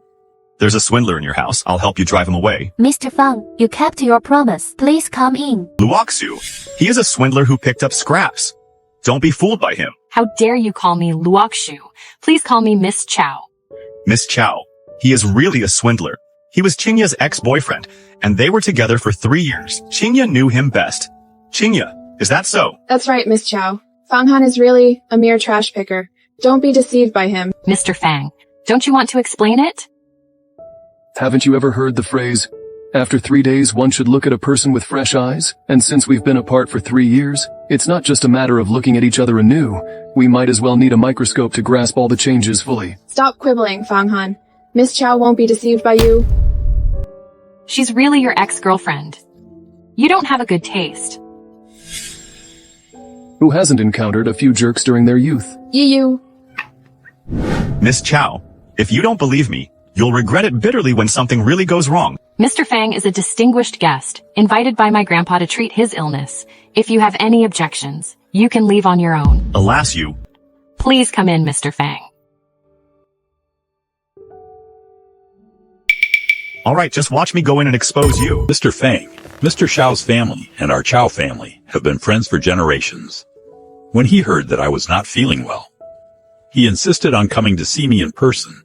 There's a swindler in your house. I'll help you drive him away. Mr. Fang, you kept your promise. Please come in. Luoxu. He is a swindler who picked up scraps. Don't be fooled by him. How dare you call me Luoxu? Please call me Miss Chow. Miss Chow. He is really a swindler. He was Qingya's ex-boyfriend, and they were together for 3 years. Qingya knew him best. Qingya, is that so? That's right, Miss Chow. Fang Han is really a mere trash picker. Don't be deceived by him. Mr. Fang, don't you want to explain it? Haven't you ever heard the phrase, after 3 days one should look at a person with fresh eyes? And since we've been apart for 3 years, it's not just a matter of looking at each other anew. We might as well need a microscope to grasp all the changes fully. Stop quibbling, Fang Han. Miss Chow won't be deceived by you. She's really your ex-girlfriend. You don't have a good taste. Who hasn't encountered a few jerks during their youth? You. Miss Chow, if you don't believe me, you'll regret it bitterly when something really goes wrong. Mr. Fang is a distinguished guest, invited by my grandpa to treat his illness. If you have any objections, you can leave on your own. Alas, you. Please come in, Mr. Fang. All right, just watch me go in and expose you. Mr. Fang, Mr. Xiao's family and our Chow family have been friends for generations. When he heard that I was not feeling well, he insisted on coming to see me in person.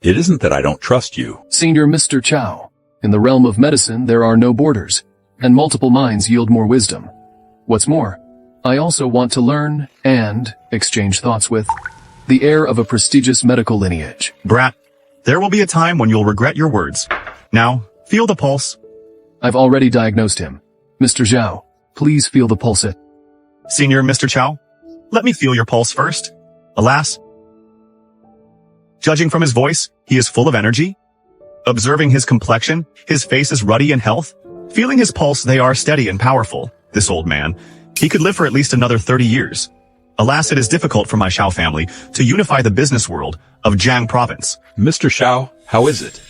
It isn't that I don't trust you. Senior Mr. Chow, in the realm of medicine there are no borders, and multiple minds yield more wisdom. What's more, I also want to learn and exchange thoughts with the heir of a prestigious medical lineage. Brat, there will be a time when you'll regret your words. Now, feel the pulse. I've already diagnosed him. Mr. Zhao, please feel the pulse. Senior Mr. Chow, let me feel your pulse first. Alas, judging from his voice, he is full of energy. Observing his complexion, his face is ruddy in health. Feeling his pulse, they are steady and powerful. This old man, he could live for at least another 30 years. Alas, it is difficult for my Xiao family to unify the business world of Jiang province. Mr. Xiao, how is it?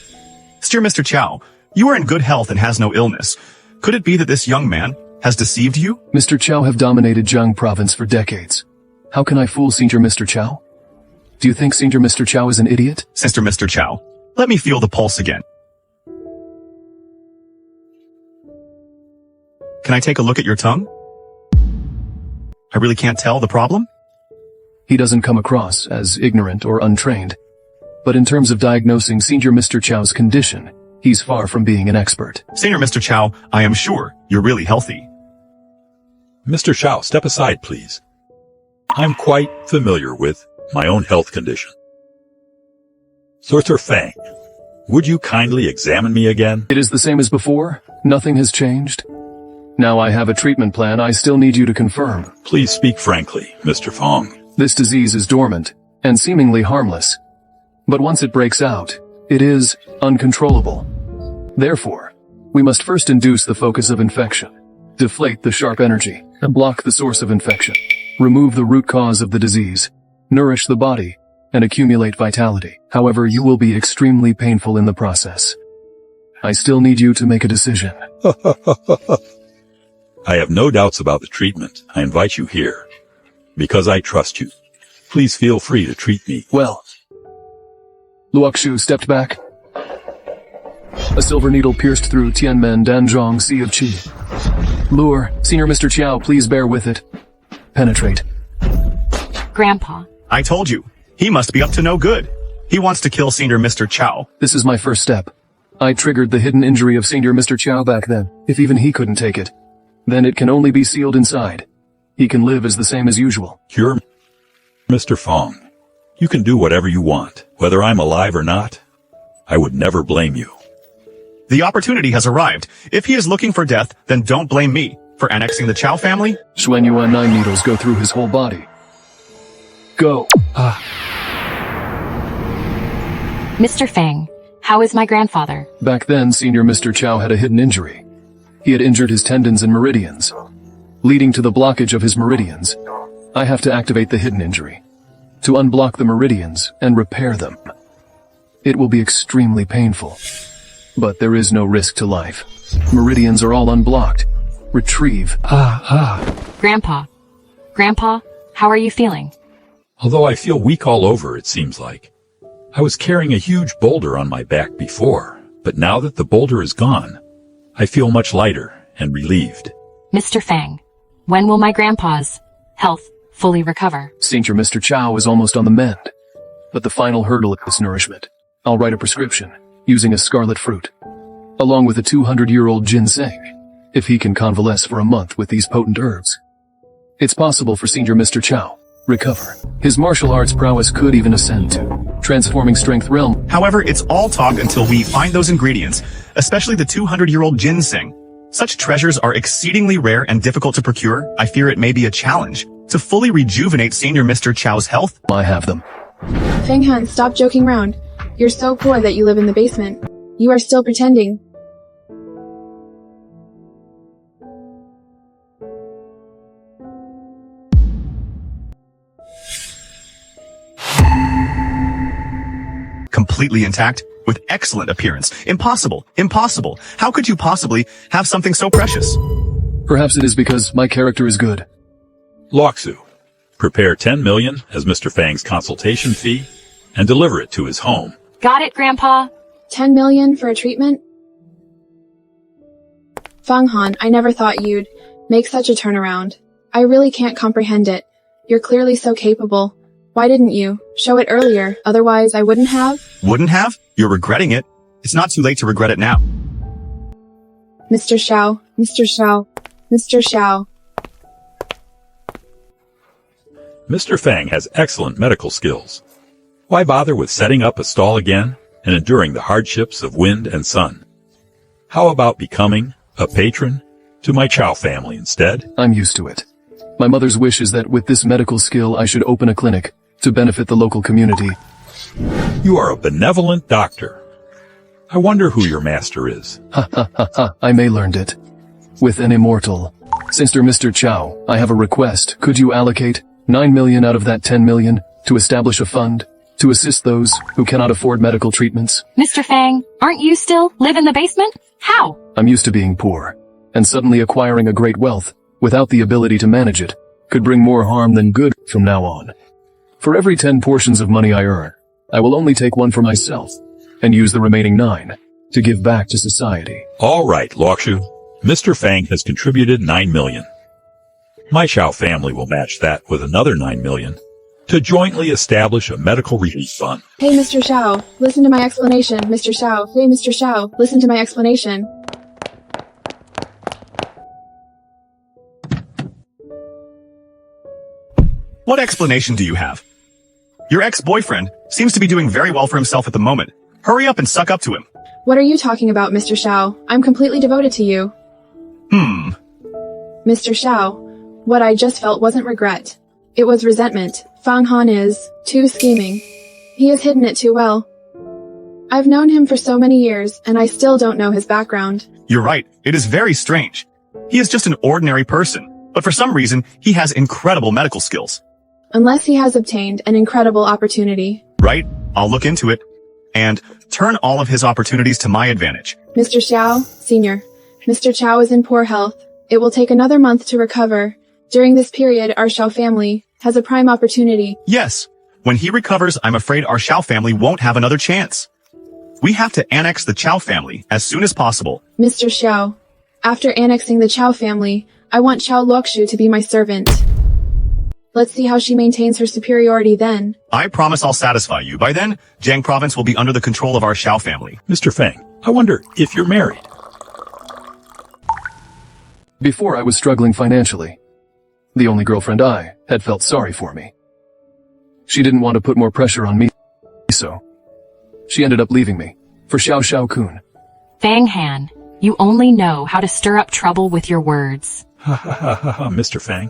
Dear Mr. Chow, you are in good health and has no illness. Could it be that this young man has deceived you? Mr. Chow have dominated Jiang province for decades. How can I fool Senior Mr. Chow? Do you think Senior Mr. Chow is an idiot? Sister Mr. Chow, let me feel the pulse again. Can I take a look at your tongue? I really can't tell the problem? He doesn't come across as ignorant or untrained. But in terms of diagnosing Senior Mr. Chow's condition, he's far from being an expert. Senior Mr. Chow, I am sure you're really healthy. Mr. Shao, step aside, please. I'm quite familiar with my own health condition. Sorcerer Fang, would you kindly examine me again? It is the same as before. Nothing has changed. Now I have a treatment plan I still need you to confirm. Please speak frankly, Mr. Fong. This disease is dormant and seemingly harmless. But once it breaks out, it is uncontrollable. Therefore, we must first induce the focus of infection, deflate the sharp energy, and block the source of infection, remove the root cause of the disease, nourish the body, and accumulate vitality. However, you will be extremely painful in the process. I still need you to make a decision. I have no doubts about the treatment. I invite you here because I trust you. Please feel free to treat me. Well, Luoxu stepped back. A silver needle pierced through Tianmen Danzhong Sea of Qi. Lure, Senior Mr. Chiao, please bear with it. Penetrate. Grandpa. I told you, he must be up to no good. He wants to kill Senior Mr. Chow. This is my first step. I triggered the hidden injury of Senior Mr. Chow back then. If even he couldn't take it, then it can only be sealed inside. He can live as the same as usual. Cure, Mr. Fong. You can do whatever you want, whether I'm alive or not. I would never blame you. The opportunity has arrived. If he is looking for death, then don't blame me for annexing the Chow family. Xuanyuan 9 needles go through his whole body. Go. Mr. Fang, how is my grandfather? Back then, Senior Mr. Chow had a hidden injury. He had injured his tendons and meridians, leading to the blockage of his meridians. I have to activate the hidden injury to unblock the meridians and repair them. It will be extremely painful, but there is no risk to life. Meridians are all unblocked. Retrieve. Grandpa. Grandpa, how are you feeling? Although I feel weak all over, it seems like. I was carrying a huge boulder on my back before, but now that the boulder is gone, I feel much lighter and relieved. Mr. Fang, when will my grandpa's health fully recover? Senior Mr. Chow is almost on the mend, but the final hurdle is nourishment. I'll write a prescription using a scarlet fruit, along with a 200-year-old ginseng, if he can convalesce for a month with these potent herbs. It's possible for Senior Mr. Chow recover. His martial arts prowess could even ascend to transforming strength realm. However, it's all talk until we find those ingredients, especially the 200-year-old ginseng. Such treasures are exceedingly rare and difficult to procure. I fear it may be a challenge to fully rejuvenate Senior Mr. Chow's health. I have them. Feng Han, stop joking around. You're so poor that you live in the basement. You are still pretending. Completely intact, with excellent appearance. Impossible. Impossible. How could you possibly have something so precious? Perhaps it is because my character is good. Luoxu, prepare 10 million as Mr. Fang's consultation fee and deliver it to his home. Got it, Grandpa. 10 million for a treatment? Feng Han, I never thought you'd make such a turnaround. I really can't comprehend it. You're clearly so capable. Why didn't you show it earlier? Otherwise, I wouldn't have. Wouldn't have? You're regretting it. It's not too late to regret it now. Mr. Shao, Mr. Shao, Mr. Shao. Mr. Fang has excellent medical skills. Why bother with setting up a stall again and enduring the hardships of wind and sun? How about becoming a patron to my Chow family instead? I'm used to it. My mother's wish is that with this medical skill I should open a clinic to benefit the local community. You are a benevolent doctor. I wonder who your master is. I may learned it. With an immortal. Sister Mr. Chow, I have a request. Could you allocate 9 million out of that 10 million to establish a fund to assist those who cannot afford medical treatments? Mr. Fang, aren't you still live in the basement? How? I'm used to being poor, and suddenly acquiring a great wealth without the ability to manage it could bring more harm than good from now on. For every 10 portions of money I earn, I will only take one for myself and use the remaining 9 to give back to society. All right, Luoxu. Mr. Fang has contributed 9 million. My Chow family will match that with another 9 million to jointly establish a medical relief fund. Hey, Mr. Shao, listen to my explanation. Mr. Shao, hey, Mr. Shao, listen to my explanation. What explanation do you have? Your ex-boyfriend seems to be doing very well for himself at the moment. Hurry up and suck up to him. What are you talking about, Mr. Xiao? I'm completely devoted to you. Mr. Xiao, what I just felt wasn't regret. It was resentment. Fang Han is too scheming. He has hidden it too well. I've known him for so many years, and I still don't know his background. You're right. It is very strange. He is just an ordinary person, but for some reason, he has incredible medical skills. Unless he has obtained an incredible opportunity. Right? I'll look into it and turn all of his opportunities to my advantage. Mr. Xiao, Sr., Mr. Qiao is in poor health. It will take another month to recover. During this period, our Xiao family has a prime opportunity. Yes. When he recovers, I'm afraid our Xiao family won't have another chance. We have to annex the Qiao family as soon as possible. Mr. Xiao, after annexing the Qiao family, I want Qiao Luoxu to be my servant. Let's see how she maintains her superiority then. I promise I'll satisfy you. By then, Jiang province will be under the control of our Xiao family. Mr. Fang, I wonder if you're married. Before I was struggling financially. The only girlfriend I had felt sorry for me. She didn't want to put more pressure on me, so she ended up leaving me for Xiao Xiao Kun. Fang Han, you only know how to stir up trouble with your words. Ha ha ha ha ha, Mr. Fang.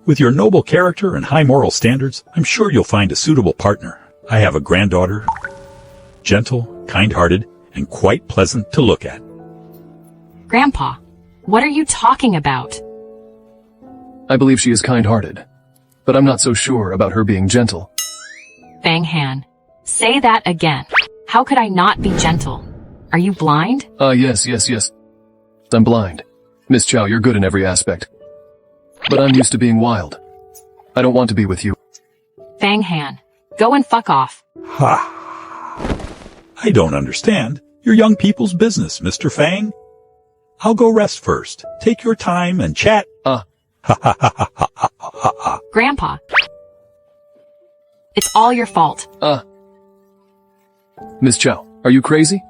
With your noble character and high moral standards, I'm sure you'll find a suitable partner. I have a granddaughter, gentle, kind-hearted, and quite pleasant to look at. Grandpa, what are you talking about? I believe she is kind-hearted, but I'm not so sure about her being gentle. Fang Han, say that again. How could I not be gentle? Are you blind? Yes. I'm blind. Miss Chow, you're good in every aspect. But I'm used to being wild. I don't want to be with you. Fang Han, go and fuck off. Ha! I don't understand. Your young people's business, Mr. Fang. I'll go rest first. Take your time and chat. Ha ha ha ha ha ha ha. Grandpa, it's all your fault. Miss Chow, are you crazy?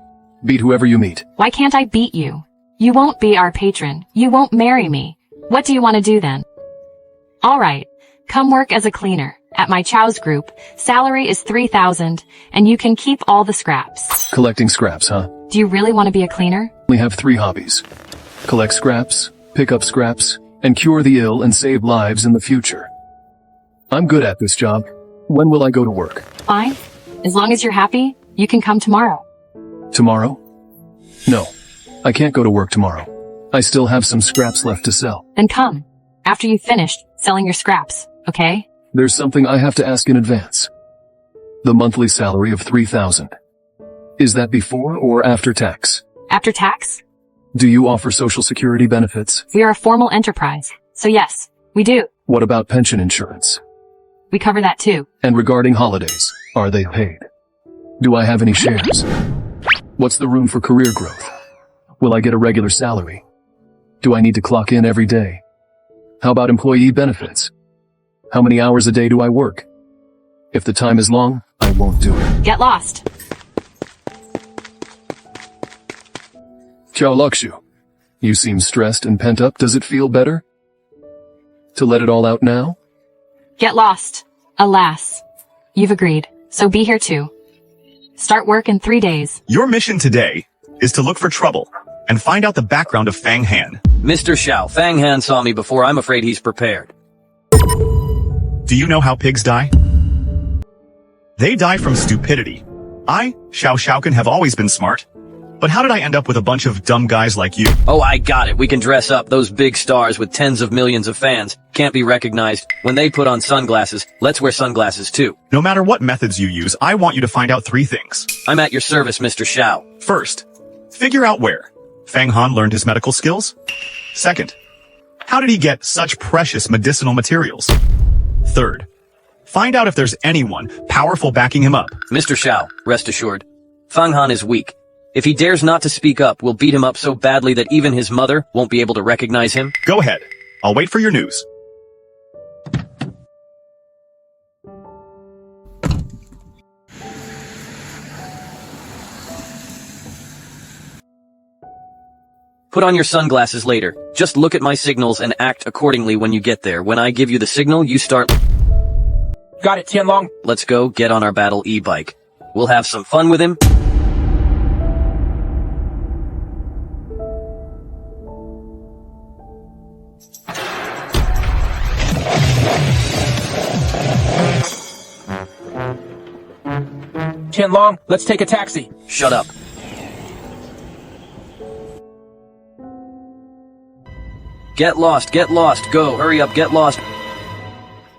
Beat whoever you meet. Why can't I beat you? You won't be our patron. You won't marry me. What do you want to do then? All right, come work as a cleaner at my Chow's group. Salary is 3,000, and you can keep all the scraps. Collecting scraps, huh? Do you really want to be a cleaner? I only have 3 hobbies. Collect scraps, pick up scraps, and cure the ill and save lives in the future. I'm good at this job. When will I go to work? Fine. As long as you're happy, you can come tomorrow. Tomorrow? No, I can't go to work tomorrow. I still have some scraps left to sell. Then come, after you've finished selling your scraps, okay? There's something I have to ask in advance. The monthly salary of 3,000. Is that before or after tax? After tax? Do you offer social security benefits? We are a formal enterprise, so yes, we do. What about pension insurance? We cover that too. And regarding holidays, are they paid? Do I have any shares? What's the room for career growth? Will I get a regular salary? Do I need to clock in every day? How about employee benefits? How many hours a day do I work? If the time is long, I won't do it. Get lost. Qiao Luoxu, you seem stressed and pent up. Does it feel better to let it all out now? Get lost. Alas. You've agreed, so be here too. Start work in 3 days. Your mission today is to look for trouble and find out the background of Fang Han. Mr. Xiao, Fang Han saw me before. I'm afraid he's prepared. Do you know how pigs die? They die from stupidity. I, Xiao Xiaokan, have always been smart. But how did I end up with a bunch of dumb guys like you? Oh, I got it. We can dress up. Those big stars with tens of millions of fans can't be recognized. When they put on sunglasses, let's wear sunglasses too. No matter what methods you use, I want you to find out 3 things. I'm at your service, Mr. Xiao. First, figure out where Fang Han learned his medical skills. Second, how did he get such precious medicinal materials? Third, find out if there's anyone powerful backing him up. Mr. Xiao, rest assured, Fang Han is weak. If he dares not to speak up, we'll beat him up so badly that even his mother won't be able to recognize him. Go ahead. I'll wait for your news. Put on your sunglasses later. Just look at my signals and act accordingly when you get there. When I give you the signal, you start... Got it, Tianlong. Let's go get on our battle e-bike. We'll have some fun with him. Tianlong, let's take a taxi. Shut up. Get lost, go, hurry up, get lost.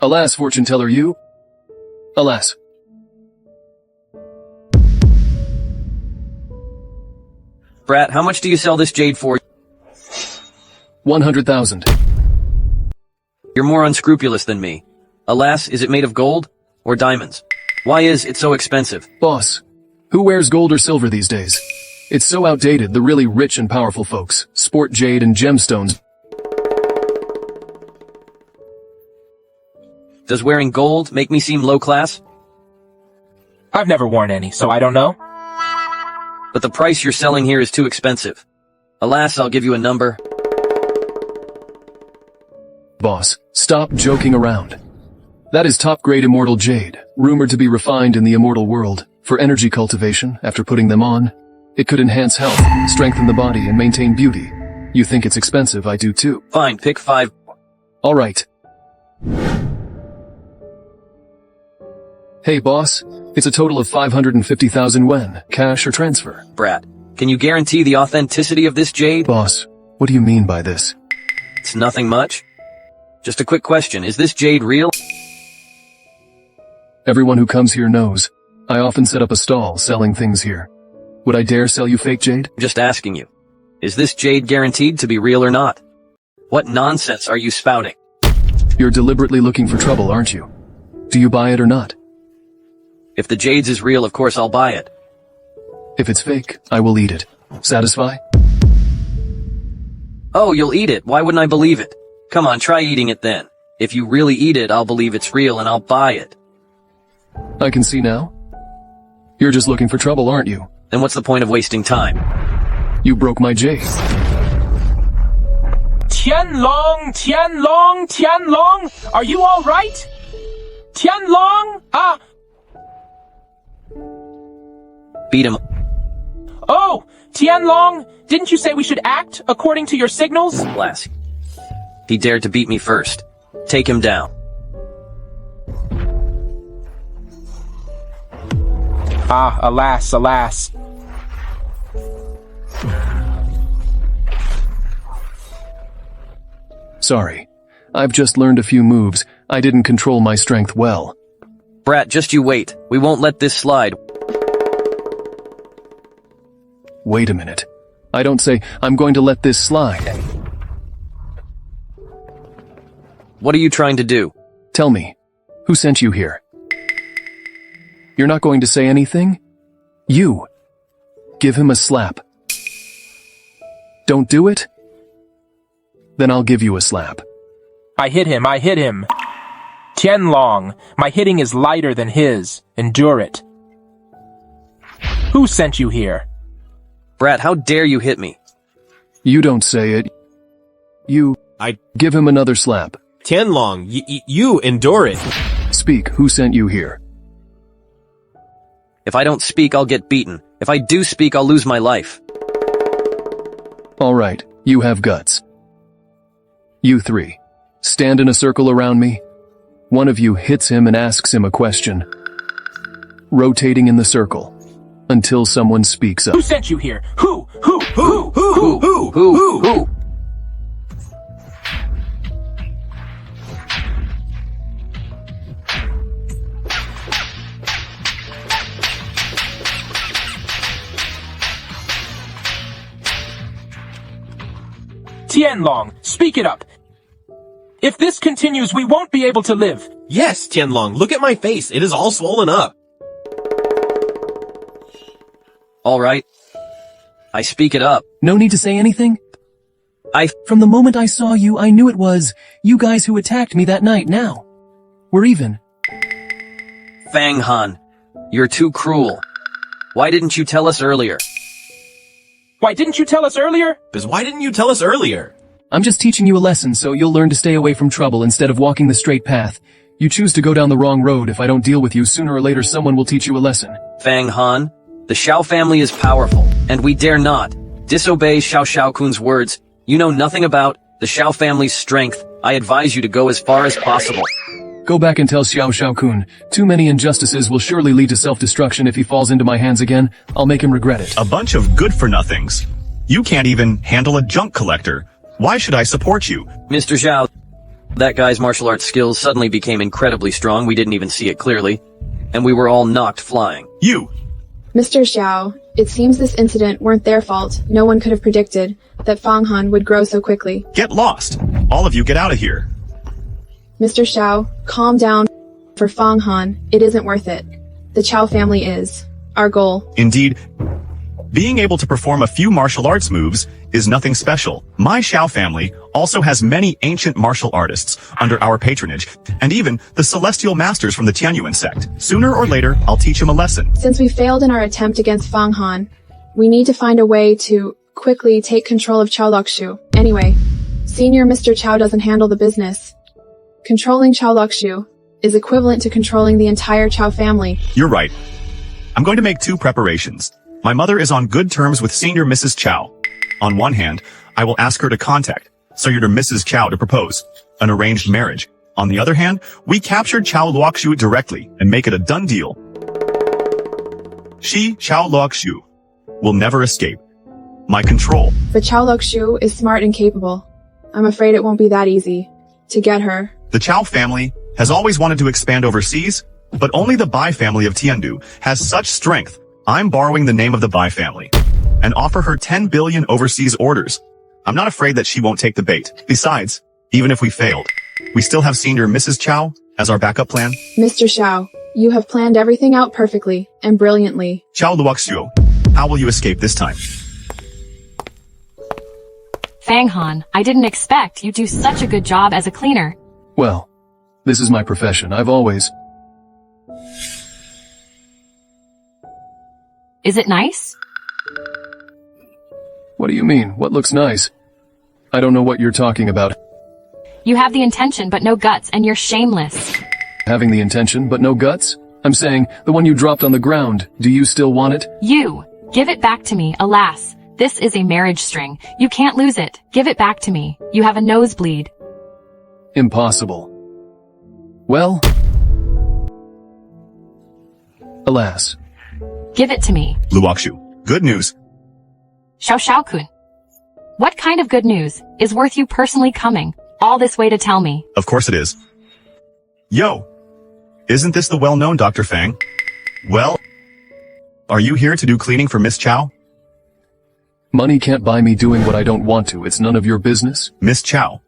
Alas, fortune teller, you? Alas. Brat, how much do you sell this jade for? 100,000. You're more unscrupulous than me. Alas, is it made of gold or diamonds? Why is it so expensive? Boss, who wears gold or silver these days? It's so outdated, the really rich and powerful folks sport jade and gemstones. Does wearing gold make me seem low class? I've never worn any, so I don't know. But the price you're selling here is too expensive. Alas, I'll give you a number. Boss, stop joking around. That is top-grade immortal jade, rumored to be refined in the immortal world for energy cultivation. After putting them on, it could enhance health, strengthen the body, and maintain beauty. You think it's expensive, I do too. Fine, pick 5. All right. Hey boss, it's a total of 550,000 yen, cash or transfer. Brat, can you guarantee the authenticity of this jade? Boss, what do you mean by this? It's nothing much. Just a quick question, is this jade real? Everyone who comes here knows. I often set up a stall selling things here. Would I dare sell you fake jade? Just asking you. Is this jade guaranteed to be real or not? What nonsense are you spouting? You're deliberately looking for trouble, aren't you? Do you buy it or not? If the jade is real, of course I'll buy it. If it's fake, I will eat it. Satisfy? Oh, you'll eat it. Why wouldn't I believe it? Come on, try eating it then. If you really eat it, I'll believe it's real and I'll buy it. I can see now. You're just looking for trouble, aren't you? Then what's the point of wasting time? You broke my jade. Tianlong, Tianlong, Tianlong! Are you alright? Tianlong? Beat him. Oh! Tianlong! Didn't you say we should act according to your signals? Blast. He dared to beat me first. Take him down. Alas, alas. Sorry. I've just learned a few moves. I didn't control my strength well. Brat, just you wait. We won't let this slide. Wait a minute. I don't say I'm going to let this slide. What are you trying to do? Tell me, who sent you here? You're not going to say anything? You. Give him a slap. Don't do it? Then I'll give you a slap. I hit him. Tianlong, my hitting is lighter than his. Endure it. Who sent you here? Brat, how dare you hit me? You don't say it. I give him another slap. Tianlong, you endure it. Speak, who sent you here? If I don't speak, I'll get beaten. If I do speak, I'll lose my life. All right, you have guts. You three, stand in a circle around me. One of you hits him and asks him a question, rotating in the circle until someone speaks up. Who sent you here? Who? Tianlong, speak it up. If this continues, we won't be able to live. Yes, Tianlong, look at my face. It is all swollen up. All right. I speak it up. No need to say anything? From the moment I saw you, I knew it was you guys who attacked me that night. Now, we're even. Fang Han, you're too cruel. Why didn't you tell us earlier? Why didn't you tell us earlier? Because why didn't you tell us earlier? I'm just teaching you a lesson so you'll learn to stay away from trouble instead of walking the straight path. You choose to go down the wrong road. If I don't deal with you, sooner or later someone will teach you a lesson. Fang Han, the Xiao family is powerful, and we dare not disobey Xiao Kun's words. You know nothing about the Xiao family's strength. I advise you to go as far as possible. Go back and tell Xiao Kun. Too many injustices will surely lead to self-destruction. If he falls into my hands again, I'll make him regret it. A bunch of good-for-nothings. You can't even handle a junk collector. Why should I support you? Mr. Xiao, that guy's martial arts skills suddenly became incredibly strong. We didn't even see it clearly, and we were all knocked flying. You! Mr. Xiao, it seems this incident weren't their fault. No one could have predicted that Fang Han would grow so quickly. Get lost! All of you get out of here. Mr. Xiao, calm down. For Fang Han, it isn't worth it. The Qiao family is our goal. Indeed, being able to perform a few martial arts moves is nothing special. My Xiao family also has many ancient martial artists under our patronage, and even the celestial masters from the Tianyuan sect. Sooner or later, I'll teach him a lesson. Since we failed in our attempt against Fang Han, we need to find a way to quickly take control of Qiao Luxu. Anyway, Senior Mr. Qiao doesn't handle the business. Controlling Qiao Luxu is equivalent to controlling the entire Qiao family. You're right. I'm going to make two preparations. My mother is on good terms with Senior Mrs. Qiao. On one hand, I will ask her to contact Senior Mrs. Qiao to propose an arranged marriage. On the other hand, we captured Qiao Luoxu directly and make it a done deal. Qiao Luoxu will never escape my control. But Qiao Luxu is smart and capable. I'm afraid it won't be that easy to get her. The Qiao family has always wanted to expand overseas, but only the Bai family of Tiandu has such strength. I'm borrowing the name of the Bai family and offer her 10 billion overseas orders. I'm not afraid that she won't take the bait. Besides, even if we failed, we still have Senior Mrs. Qiao as our backup plan. Mr. Xiao, you have planned everything out perfectly and brilliantly. Qiao Luoxu, how will you escape this time? Fang Han, I didn't expect you'd do such a good job as a cleaner. Well, this is my profession. I've always... Is it nice? What do you mean? What looks nice? I don't know what you're talking about. You have the intention but no guts, and you're shameless. Having the intention but no guts? I'm saying, the one you dropped on the ground. Do you still want it? You! Give it back to me, alas. This is a marriage string. You can't lose it. Give it back to me. You have a nosebleed. Impossible. Well... alas. Give it to me. Luoxu, good news. Xiao Kun. What kind of good news is worth you personally coming all this way to tell me? Of course it is. Yo, isn't this the well-known Dr. Fang? Well, are you here to do cleaning for Miss Qiao? Money can't buy me doing what I don't want to. It's none of your business. Miss Qiao,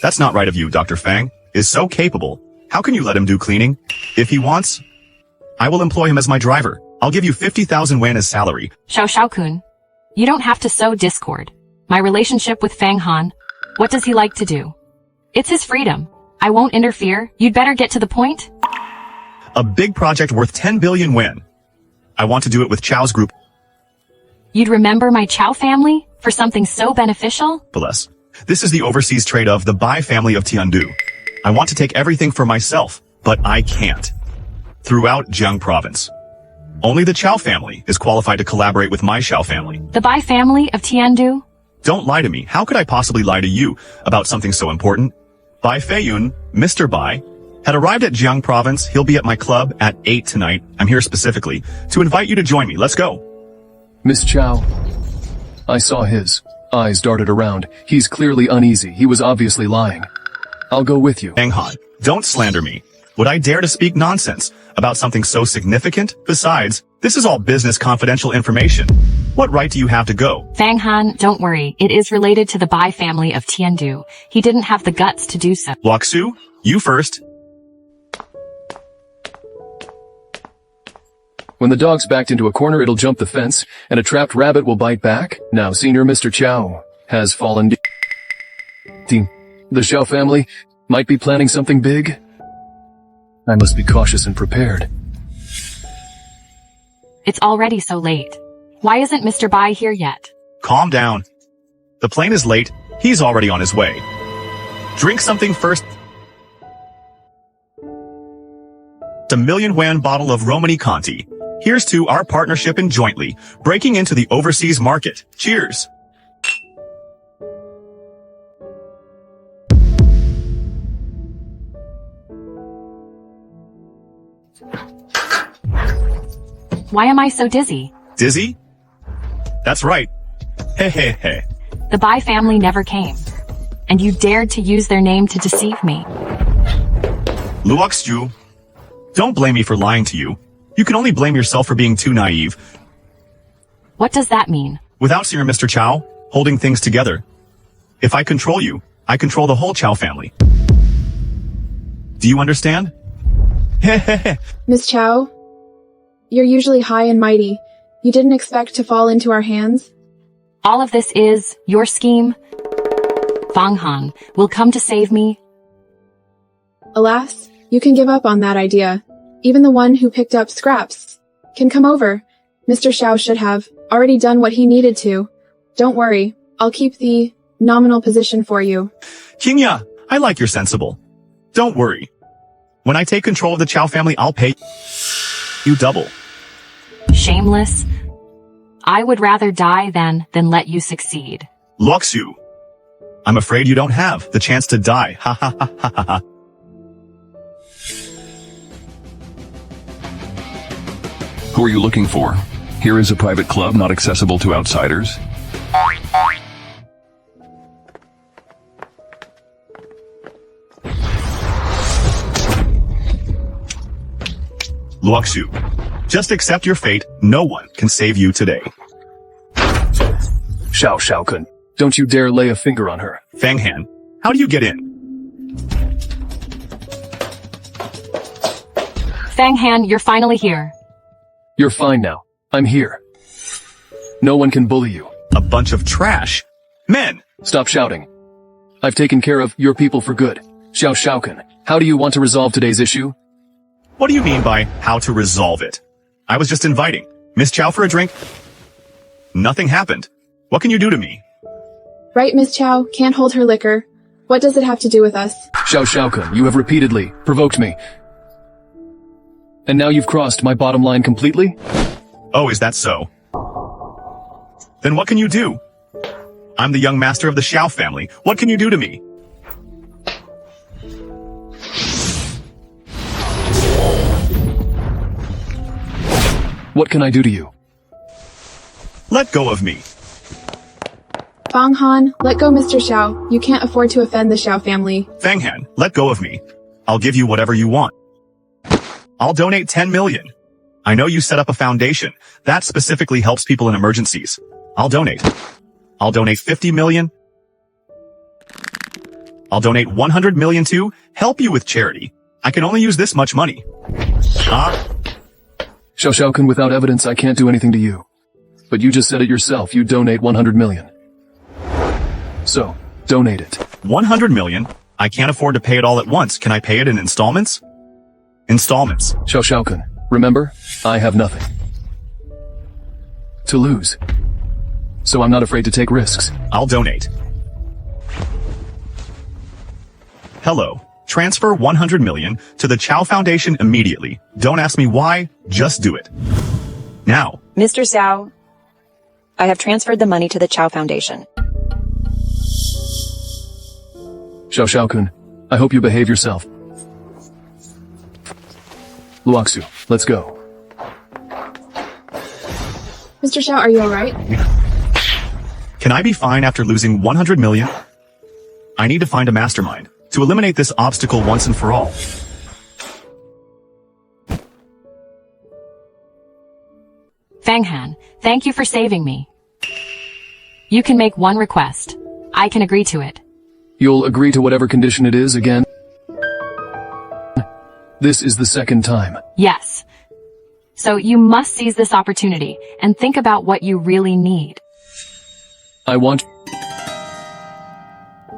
that's not right of you. Dr. Fang is so capable. How can you let him do cleaning? If he wants, I will employ him as my driver. I'll give you 50,000 yuan as salary. Xiao Kun, you don't have to sow discord. My relationship with Fang Han, what does he like to do? It's his freedom. I won't interfere. You'd better get to the point. A big project worth 10 billion yuan. I want to do it with Qiao's group. You'd remember my Qiao family for something so beneficial? Bless. This is the overseas trade of the Bai family of Tiandu. I want to take everything for myself, but I can't. Throughout Jiang province, only the Qiao family is qualified to collaborate with my Xiao family. The Bai family of Tiandu? Don't lie to me. How could I possibly lie to you about something so important? Bai Feiyun, Mr. Bai, had arrived at Jiang province. He'll be at my club at 8 tonight. I'm here specifically to invite you to join me. Let's go. Miss Qiao. I saw his eyes darted around. He's clearly uneasy. He was obviously lying. I'll go with you. Fang Han, don't slander me. Would I dare to speak nonsense about something so significant? Besides, this is all business confidential information. What right do you have to go? Fang Han, don't worry. It is related to the Bai family of Tiandu. He didn't have the guts to do so. Luoxu, you first. When the dog's backed into a corner, it'll jump the fence, and a trapped rabbit will bite back. Now, Senior Mr. Qiao has fallen. The Xiao family might be planning something big. I must be cautious and prepared. It's already so late. Why isn't Mr. Bai here yet? Calm down. The plane is late. He's already on his way. Drink something first. A million yuan bottle of Romani Conti. Here's to our partnership in jointly breaking into the overseas market. Cheers. Why am I so dizzy? Dizzy? That's right. Hey, hey, hey. The Bai family never came. And you dared to use their name to deceive me. Luoxju, don't blame me for lying to you. You can only blame yourself for being too naive. What does that mean? Without Sir Mr. Chow holding things together, if I control you, I control the whole Chow family. Do you understand? Miss Chow, you're usually high and mighty. You didn't expect to fall into our hands? All of this is your scheme. Fang Han will come to save me. Alas, you can give up on that idea. Even the one who picked up scraps can come over. Mr. Xiao should have already done what he needed to. Don't worry, I'll keep the nominal position for you. Kingya, I like you're sensible. Don't worry. When I take control of the Chow family, I'll pay you double. Shameless. I would rather die than let you succeed. Luoxu, I'm afraid you don't have the chance to die. Ha ha ha ha ha ha. Who are you looking for? Here is a private club not accessible to outsiders. Luoxu, just accept your fate. No one can save you today. Xiao-Kun, don't you dare lay a finger on her. Fang Han, how do you get in? Fang Han, you're finally here. You're fine now. I'm here. No one can bully you. A bunch of trash. Men! Stop shouting. I've taken care of your people for good. Xiao-Kun, how do you want to resolve today's issue? What do you mean by how to resolve it? I was just inviting Miss Chow for a drink. Nothing happened. What can you do to me? Right, Miss Chow, can't hold her liquor. What does it have to do with us? Xiao-Kun, you have repeatedly provoked me. And now you've crossed my bottom line completely? Oh, is that so? Then what can you do? I'm the young master of the Xiao family. What can you do to me? What can I do to you? Let go of me. Fang Han, let go Mr. Xiao. You can't afford to offend the Xiao family. Fang Han, let go of me. I'll give you whatever you want. I'll donate 10 million. I know you set up a foundation that specifically helps people in emergencies. I'll donate. I'll donate 50 million. I'll donate 100 million to help you with charity. I can only use this much money. Xiao-Kun, without evidence, I can't do anything to you. But you just said it yourself, you donate 100 million. So, donate it. 100 million? I can't afford to pay it all at once. Can I pay it in installments? Installments. Xiao-Kun, remember, I have nothing to lose. So I'm not afraid to take risks. I'll donate. Hello. Transfer 100 million to the Chow Foundation immediately. Don't ask me why, just do it. Now. Mr. Xiao, I have transferred the money to the Chow Foundation. Xiao-Kun, I hope you behave yourself. Luoxu, let's go. Mr. Xiao, are you alright? Can I be fine after losing 100 million? I need to find a mastermind to eliminate this obstacle once and for all. Fang Han, thank you for saving me. You can make one request. I can agree to it. You'll agree to whatever condition it is again? This is the second time. Yes. So you must seize this opportunity and think about what you really need. I want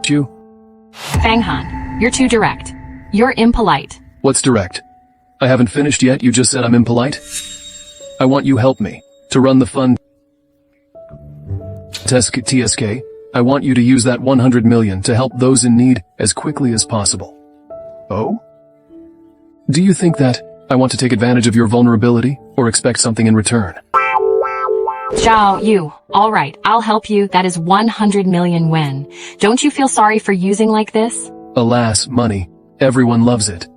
you. Fang Han, you're too direct. You're impolite. What's direct? I haven't finished yet, you just said I'm impolite? I want you help me to run the fund. TSK, I want you to use that 100 million to help those in need as quickly as possible. Oh? Do you think that I want to take advantage of your vulnerability or expect something in return. Zhao, you. All right, I'll help you. That is 100 million yen. Don't you feel sorry for using like this? Alas, money. Everyone loves it.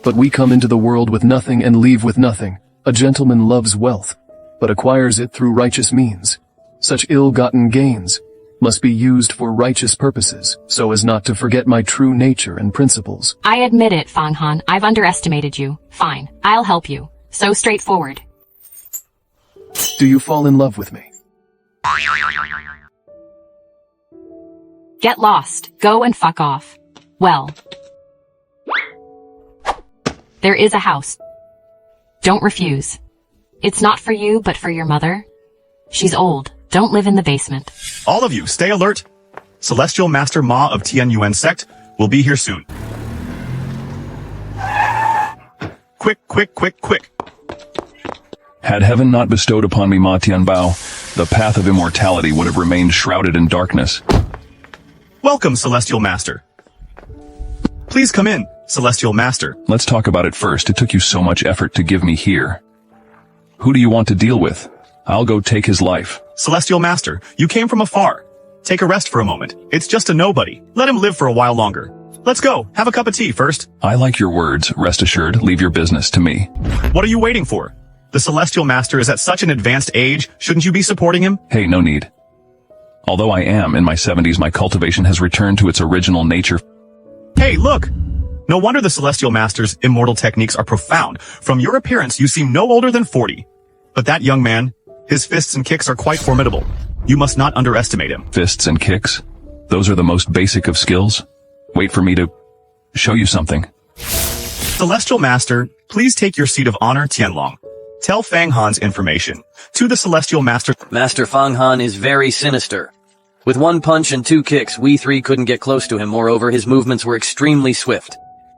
But we come into the world with nothing and leave with nothing. A gentleman loves wealth, but acquires it through righteous means. Such ill-gotten gains must be used for righteous purposes, so as not to forget my true nature and principles. I admit it, Fang Han. I've underestimated you. Fine, I'll help you. So straightforward. Do you fall in love with me? Get lost. Go and fuck off. Well. There is a house. Don't refuse. It's not for you, but for your mother. She's old. Don't live in the basement. All of you, stay alert. Celestial Master Ma of Tianyuan sect will be here soon. Quick, quick, quick, quick. Had heaven not bestowed upon me Ma Tianbao, the path of immortality would have remained shrouded in darkness. Welcome, Celestial Master. Please come in, Celestial Master. Let's talk about it first. It took you so much effort to give me here. Who do you want to deal with? I'll go take his life. Celestial Master, you came from afar. Take a rest for a moment. It's just a nobody. Let him live for a while longer. Let's go. Have a cup of tea first. I like your words. Rest assured, leave your business to me. What are you waiting for? The Celestial Master is at such an advanced age. Shouldn't you be supporting him? Hey, no need. Although I am in my 70s, my cultivation has returned to its original nature. Hey, look! No wonder the Celestial Master's immortal techniques are profound. From your appearance, you seem no older than 40. But that young man, his fists and kicks are quite formidable. You must not underestimate him. Fists and kicks? Those are the most basic of skills? Wait for me to show you something. Celestial Master, please take your seat of honor, Tianlong. Tell Fang Han's information to the Celestial Master. Master Fang Han is very sinister. With one punch and two kicks, we three couldn't get close to him. Moreover, his movements were extremely swift.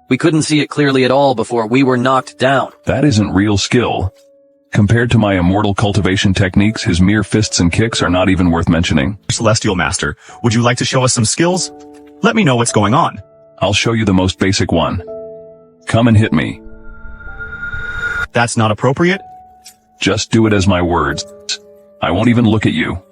We couldn't see it clearly at all before we were knocked down. That isn't real skill. Compared to my immortal cultivation techniques, his mere fists and kicks are not even worth mentioning. Celestial Master, would you like to show us some skills? Let me know what's going on. I'll show you the most basic one. Come and hit me. That's not appropriate? Just do it as my words. I won't even look at you.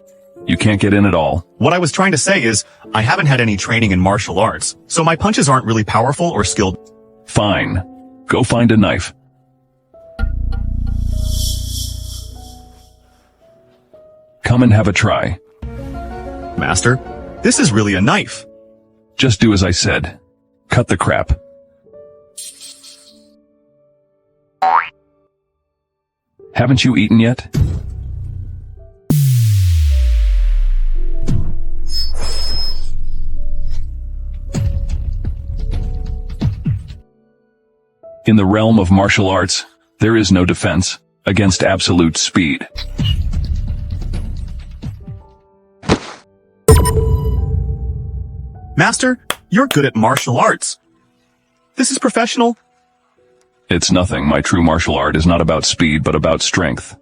You can't get in at all. What I was trying to say is, I haven't had any training in martial arts, so my punches aren't really powerful or skilled. Fine. Go find a knife. Come and have a try. Master, this is really a knife. Just do as I said. Cut the crap. Haven't you eaten yet? In the realm of martial arts, there is no defense against absolute speed. Master, you're good at martial arts. This is professional. It's nothing. My true martial art is not about speed, but about strength.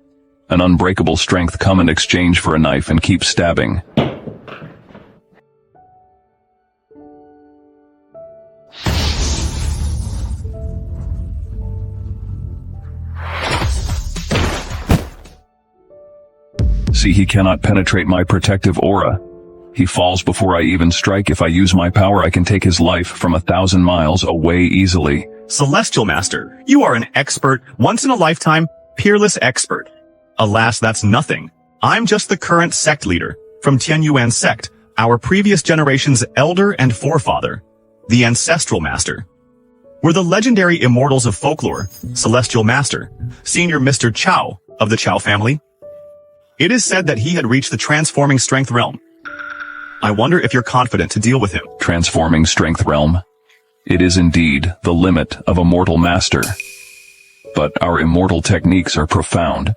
An unbreakable strength. Come and exchange for a knife and keep stabbing. See, he cannot penetrate my protective aura. He falls before I even strike. If I use my power, I can take his life from 1,000 miles away easily. Celestial Master, you are an expert, once-in-a-lifetime, peerless expert. Alas, that's nothing. I'm just the current sect leader from Tianyuan sect, our previous generation's elder and forefather, the Ancestral Master. We're the legendary immortals of folklore, Celestial Master, Senior Mr. Chao of the Chao family. It is said that he had reached the transforming strength realm. I wonder if you're confident to deal with him. Transforming strength realm. It is indeed the limit of a mortal master. But our immortal techniques are profound.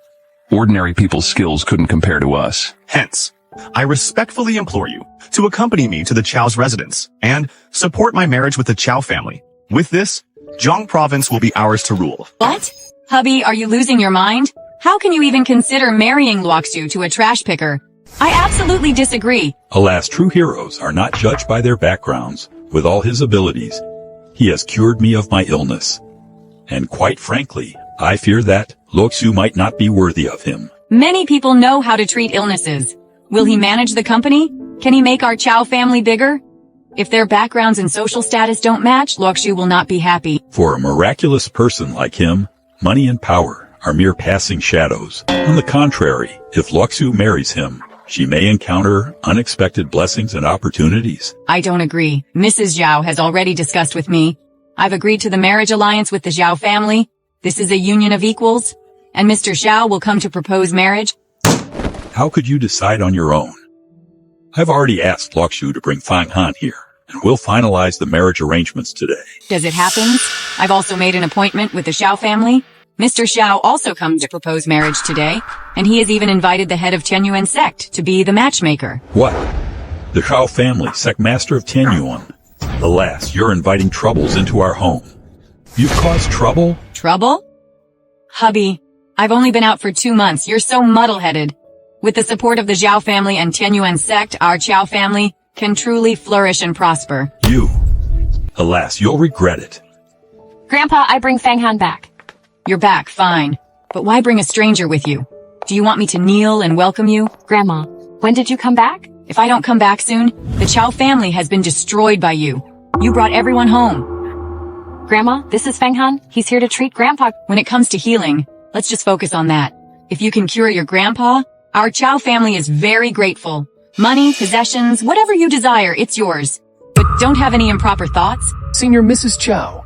Ordinary people's skills couldn't compare to us. Hence, I respectfully implore you to accompany me to the Chao's residence and support my marriage with the Chao family. With this, Zhang province will be ours to rule. What? Hubby, are you losing your mind? How can you even consider marrying Luoxu to a trash picker? I absolutely disagree. Alas, true heroes are not judged by their backgrounds. With all his abilities, he has cured me of my illness. And quite frankly, I fear that Luoxu might not be worthy of him. Many people know how to treat illnesses. Will he manage the company? Can he make our Chow family bigger? If their backgrounds and social status don't match, Luoxu will not be happy. For a miraculous person like him, money and power are mere passing shadows. On the contrary, if Luoxu marries him, she may encounter unexpected blessings and opportunities. I don't agree. Mrs. Zhao has already discussed with me. I've agreed to the marriage alliance with the Zhao family. This is a union of equals, and Mr. Zhao will come to propose marriage. How could you decide on your own? I've already asked Luoxu to bring Fang Han here, and we'll finalize the marriage arrangements today. As it happens, I've also made an appointment with the Zhao family. Mr. Xiao also comes to propose marriage today, and he has even invited the head of Tianyuan sect to be the matchmaker. What? The Shao family, sect master of Tianyuan. Alas, you're inviting troubles into our home. You've caused trouble? Trouble? Hubby, I've only been out for 2 months. You're so muddle-headed. With the support of the Zhao family and Tianyuan sect, our Chow family can truly flourish and prosper. You. Alas, you'll regret it. Grandpa, I bring Fang Han back. You're back, fine. But why bring a stranger with you? Do you want me to kneel and welcome you? Grandma, when did you come back? If I don't come back soon, the Chow family has been destroyed by you. You brought everyone home. Grandma, this is Fang Han. He's here to treat Grandpa. When it comes to healing, let's just focus on that. If you can cure your grandpa, our Chow family is very grateful. Money, possessions, whatever you desire, it's yours. But don't have any improper thoughts. Senior Mrs. Chow,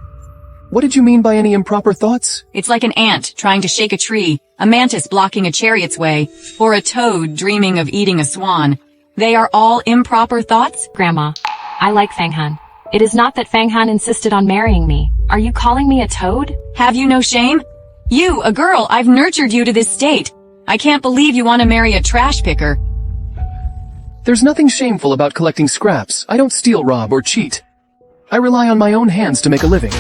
what did you mean by any improper thoughts? It's like an ant trying to shake a tree, a mantis blocking a chariot's way, or a toad dreaming of eating a swan. They are all improper thoughts? Grandma, I like Fang Han. It is not that Fang Han insisted on marrying me. Are you calling me a toad? Have you no shame? You, a girl, I've nurtured you to this state. I can't believe you want to marry a trash picker. There's nothing shameful about collecting scraps. I don't steal, rob, or cheat. I rely on my own hands to make a living.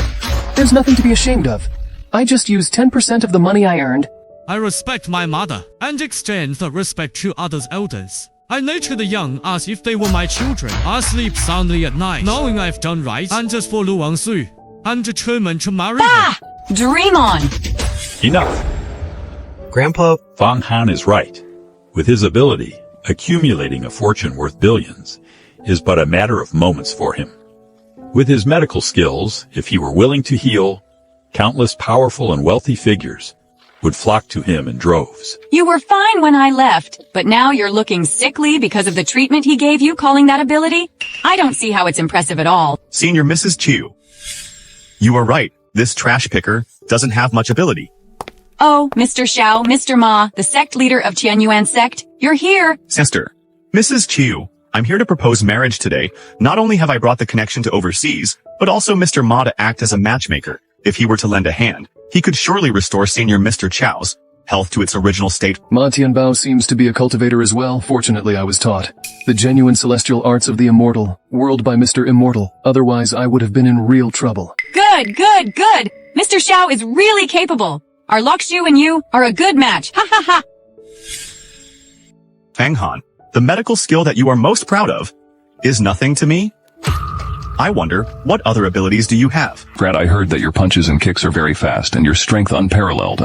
There's nothing to be ashamed of. I just use 10% of the money I earned. I respect my mother and extend the respect to others' elders. I nurture the young as if they were my children. I sleep soundly at night, knowing I've done right. And just for Lu Wangsu, I'm determined to marry her. Dream on! Enough. Grandpa, Fang Han is right. With his ability, accumulating a fortune worth billions is but a matter of moments for him. With his medical skills, if he were willing to heal, countless powerful and wealthy figures would flock to him in droves. You were fine when I left, but now you're looking sickly because of the treatment he gave you, calling that ability? I don't see how it's impressive at all. Senior Mrs. Chu, you are right. This trash picker doesn't have much ability. Oh, Mr. Xiao, Mr. Ma, the sect leader of Tianyuan sect, you're here. Sister, Mrs. Chu, I'm here to propose marriage today. Not only have I brought the connection to overseas, but also Mr. Ma to act as a matchmaker. If he were to lend a hand, he could surely restore Senior Mr. Chow's health to its original state. Ma Tianbao seems to be a cultivator as well. Fortunately, I was taught the genuine celestial arts of the immortal, world by Mr. Immortal. Otherwise, I would have been in real trouble. Good, good, good. Mr. Xiao is really capable. Our Luoxu and you are a good match. Ha ha ha. Fang Han, the medical skill that you are most proud of is nothing to me. I wonder, what other abilities do you have? Brad, I heard that your punches and kicks are very fast and your strength unparalleled.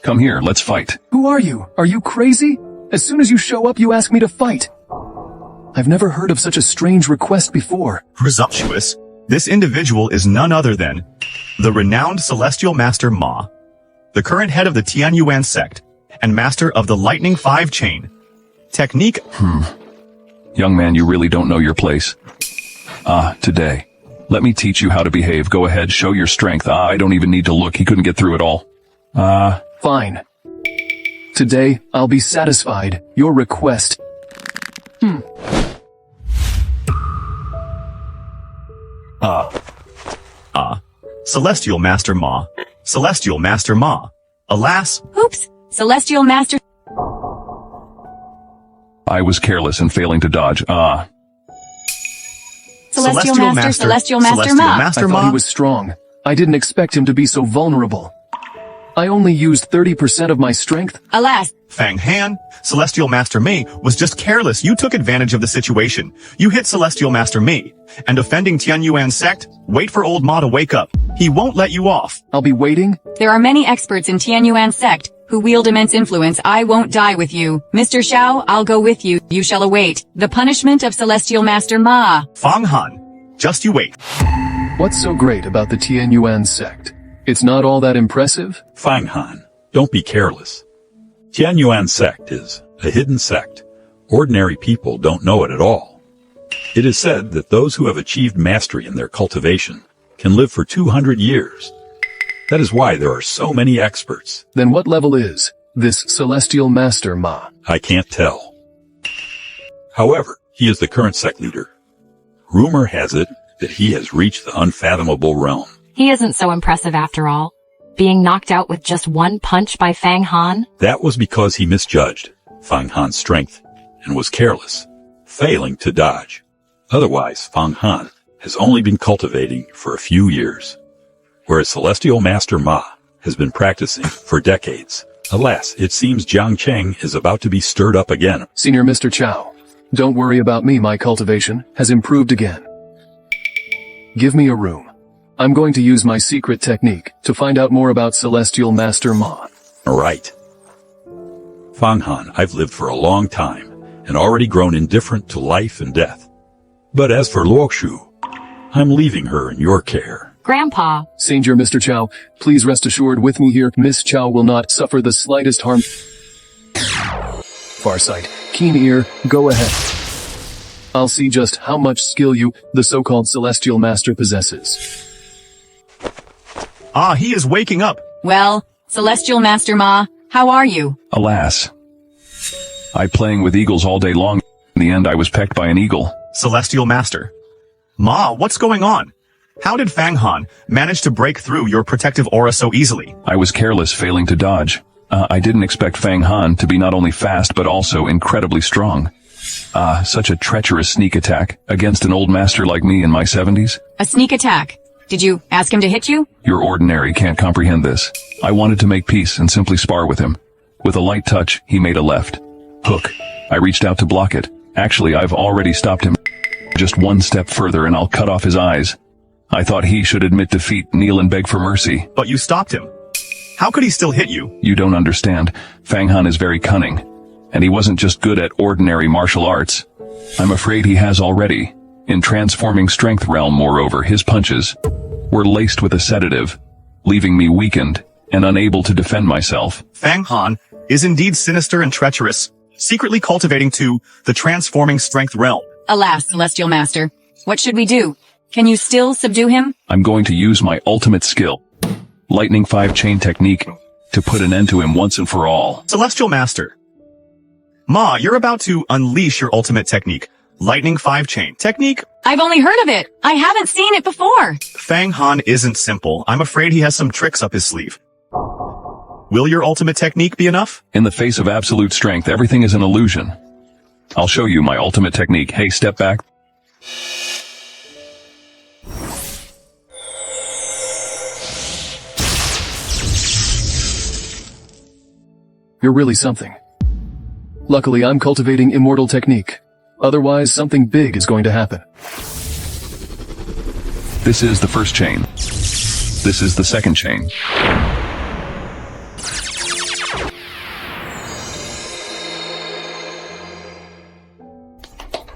Come here, let's fight. Who are you? Are you crazy? As soon as you show up, you ask me to fight. I've never heard of such a strange request before. Presumptuous. This individual is none other than the renowned Celestial Master Ma, the current head of the Tianyuan sect, and master of the Lightning 5 chain. Technique. Young man, you really don't know your place. Today. Let me teach you how to behave. Go ahead, show your strength. I don't even need to look. He couldn't get through it all. Fine. Today, I'll be satisfied. Your request. Celestial Master Ma. Celestial Master Ma. Alas. Oops. Celestial Master. I was careless in failing to dodge. Celestial Master, Celestial Master Ma. I thought he was strong. I didn't expect him to be so vulnerable. I only used 30% of my strength. Alas. Fang Han, Celestial Master Mei was just careless. You took advantage of the situation. You hit Celestial Master Mei. And offending Tianyuan sect, wait for old Ma to wake up. He won't let you off. I'll be waiting? There are many experts in Tianyuan sect who wield immense influence. I won't die with you. Mr. Shao, I'll go with you. You shall await the punishment of Celestial Master Ma. Fang Han, just you wait. What's so great about the Tianyuan sect? It's not all that impressive? Fang Han, don't be careless. Tianyuan sect is a hidden sect. Ordinary people don't know it at all. It is said that those who have achieved mastery in their cultivation can live for 200 years. That is why there are so many experts. Then what level is this Celestial Master Ma? I can't tell. However, he is the current sect leader. Rumor has it that he has reached the unfathomable realm. He isn't so impressive after all. Being knocked out with just one punch by Fang Han? That was because he misjudged Fang Han's strength and was careless, failing to dodge. Otherwise, Fang Han has only been cultivating for a few years, whereas Celestial Master Ma has been practicing for decades. Alas, it seems Jiang Cheng is about to be stirred up again. Senior Mr. Chow, don't worry about me. My cultivation has improved again. Give me a room. I'm going to use my secret technique to find out more about Celestial Master Ma. Right. Fang Han, I've lived for a long time and already grown indifferent to life and death. But as for Luoxu, I'm leaving her in your care. Grandpa. Senior Mr. Chow, please rest assured with me here, Miss Chow will not suffer the slightest harm. Farsight, keen ear, go ahead. I'll see just how much skill you, the so-called Celestial Master, possesses. Ah, he is waking up. Well, Celestial Master Ma, how are you? Alas. I playing with eagles all day long. In the end, I was pecked by an eagle. Celestial Master. Ma, what's going on? How did Fang Han manage to break through your protective aura so easily? I was careless, failing to dodge. I didn't expect Fang Han to be not only fast but also incredibly strong. Such a treacherous sneak attack against an old master like me in my 70s. A sneak attack. Did you ask him to hit you? Your ordinary can't comprehend this. I wanted to make peace and simply spar with him. With a light touch, he made a left hook. I reached out to block it. Actually, I've already stopped him. Just one step further and I'll cut off his eyes. I thought he should admit defeat, kneel and beg for mercy. But you stopped him. How could he still hit you? You don't understand. Fang Han is very cunning. And he wasn't just good at ordinary martial arts. I'm afraid he has already. In transforming strength realm, moreover, his punches were laced with a sedative, leaving me weakened and unable to defend myself. Fang Han is indeed sinister and treacherous, secretly cultivating to the transforming strength realm. Alas, Celestial Master, what should we do? Can you still subdue him? I'm going to use my ultimate skill, Lightning 5 chain technique, to put an end to him once and for all. Celestial Master. Ma, you're about to unleash your ultimate technique, Lightning 5 chain technique. I've only heard of it. I haven't seen it before. Fang Han isn't simple. I'm afraid he has some tricks up his sleeve. Will your ultimate technique be enough? In the face of absolute strength, everything is an illusion. I'll show you my ultimate technique. Hey, step back. You're really something. Luckily, I'm cultivating immortal technique. Otherwise, something big is going to happen. This is the first chain. This is the second chain.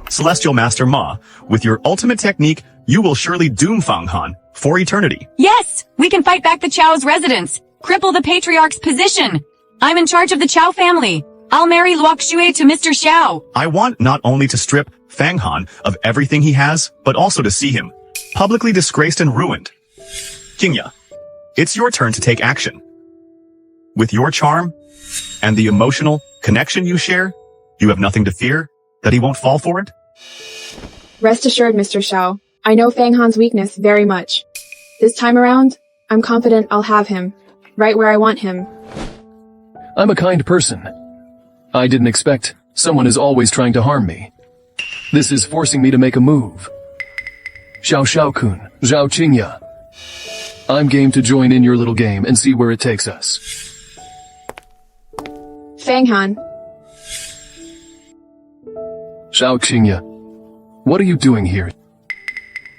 Celestial Master Ma, with your ultimate technique, you will surely doom Fang Han for eternity. Yes! We can fight back the Chao's residence. Cripple the Patriarch's position. I'm in charge of the Chao family. I'll marry Luoxue to Mr. Xiao. I want not only to strip Fang Han of everything he has, but also to see him publicly disgraced and ruined. Jingya, it's your turn to take action. With your charm and the emotional connection you share, you have nothing to fear that he won't fall for it. Rest assured, Mr. Shao. I know Fang Han's weakness very much. This time around, I'm confident I'll have him, right where I want him. I'm a kind person. I didn't expect someone is always trying to harm me. This is forcing me to make a move. Xiao Xiao-kun, Zhao Qingya. I'm game to join in your little game and see where it takes us. Fang Han. Zhao Qingya. What are you doing here?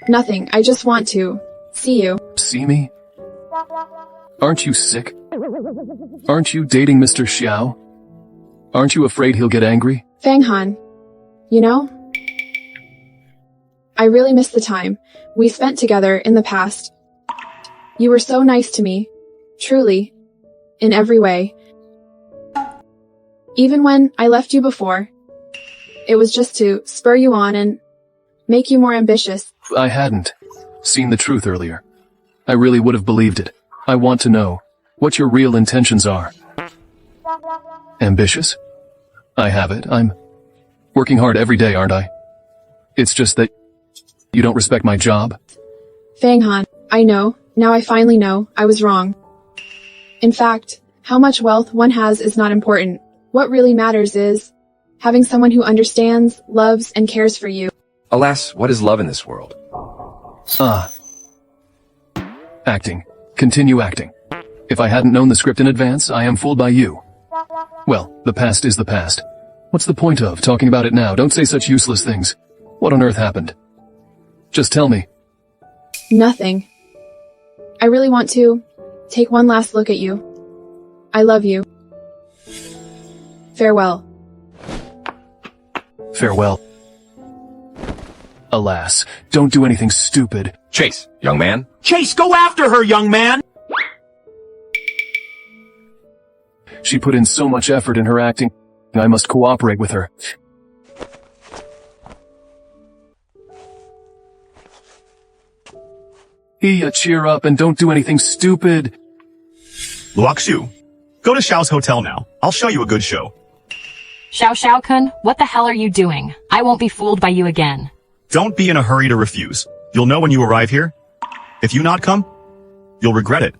Nothing, I just want to see you. Psst. see me? Aren't you sick? Aren't you dating Mr. Xiao? Aren't you afraid he'll get angry? Fang Han, you know, I really miss the time we spent together in the past. You were so nice to me, truly, in every way. Even when I left you before, it was just to spur you on and make you more ambitious. I hadn't seen the truth earlier. I really would have believed it. I want to know what your real intentions are. Ambitious? I have it. I'm working hard every day, aren't I? It's just that you don't respect my job. Fang Han, I know. Now I finally know I was wrong. In fact, how much wealth one has is not important. What really matters is having someone who understands, loves, and cares for you. Alas, what is love in this world? Acting. Continue acting. If I hadn't known the script in advance, I am fooled by you. Well, the past is the past. What's the point of talking about it now? Don't say such useless things. What on earth happened? Just tell me. Nothing. I really want to take one last look at you. I love you. Farewell. Farewell. Alas, don't do anything stupid. Chase, young man. Chase, go after her, young man! She put in so much effort in her acting. I must cooperate with her. Cheer up and don't do anything stupid. Luoxu, go to Xiao's hotel now. I'll show you a good show. Xiao-Kun, what the hell are you doing? I won't be fooled by you again. Don't be in a hurry to refuse. You'll know when you arrive here. If you not come, you'll regret it.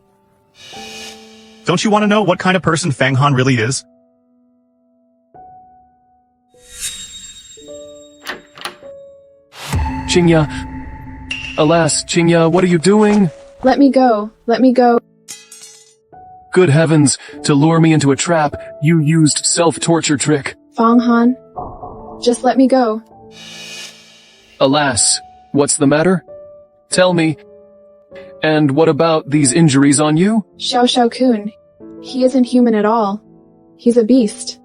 Don't you want to know what kind of person Fang Han really is? Qingya. Alas, Qingya, what are you doing? Let me go. Let me go. Good heavens, to lure me into a trap, you used self-torture trick. Fang Han, just let me go. Alas, what's the matter? Tell me. And what about these injuries on you? Xiao-Kun, he isn't human at all. He's a beast.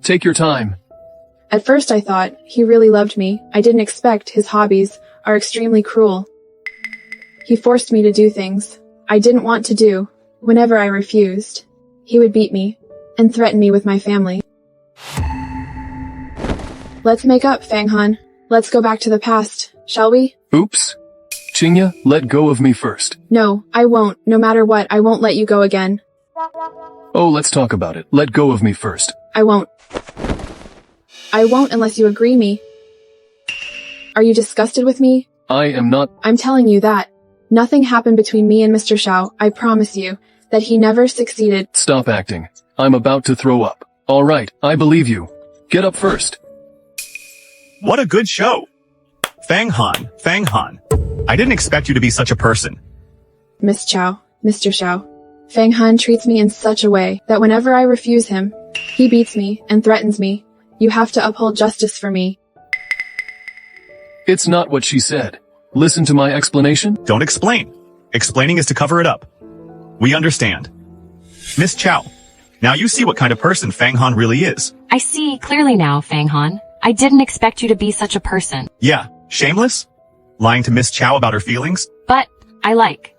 Take your time. At first I thought he really loved me. I didn't expect his hobbies are extremely cruel. He forced me to do things I didn't want to do. Whenever I refused, he would beat me and threaten me with my family. Let's make up, Fang Han. Let's go back to the past, shall we? Oops. Qingya, let go of me first. No, I won't. No matter what, I won't let you go again. Oh, let's talk about it. Let go of me first. I won't. I won't unless you agree me. Are you disgusted with me? I am not. I'm telling you that. Nothing happened between me and Mr. Xiao. I promise you that he never succeeded. Stop acting. I'm about to throw up. All right, I believe you. Get up first. What a good show. Fang Han, I didn't expect you to be such a person. Miss Xiao, Mr. Xiao. Fang Han treats me in such a way that whenever I refuse him, he beats me and threatens me. You have to uphold justice for me. It's not what she said. Listen to my explanation. Don't explain. Explaining is to cover it up. We understand. Miss Xiao, now you see what kind of person Fang Han really is. I see clearly now, Fang Han. I didn't expect you to be such a person. Yeah, shameless? Lying to Miss Xiao about her feelings? But I like.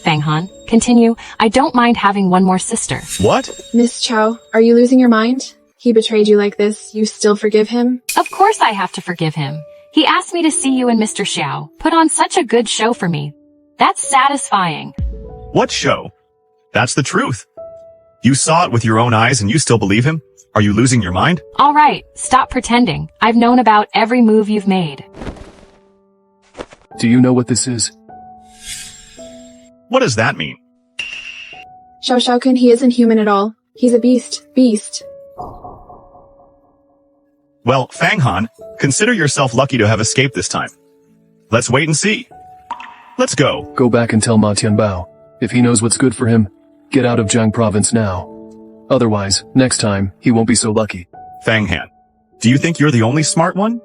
Fang Han, continue. I don't mind having one more sister. What? Miss Xiao, are you losing your mind? He betrayed you like this. You still forgive him? Of course I have to forgive him. He asked me to see you and Mr. Xiao put on such a good show for me. That's satisfying. What show? That's the truth. You saw it with your own eyes and you still believe him? Are you losing your mind? All right, stop pretending. I've known about every move you've made. Do you know what this is? What does that mean? Xiao-Kun, he isn't human at all. He's a beast. Well, Fang Han, consider yourself lucky to have escaped this time. Let's wait and see. Let's go. Go back and tell Ma Tianbao. If he knows what's good for him, get out of Jiang province now. Otherwise, next time, he won't be so lucky. Fang Han, do you think you're the only smart one?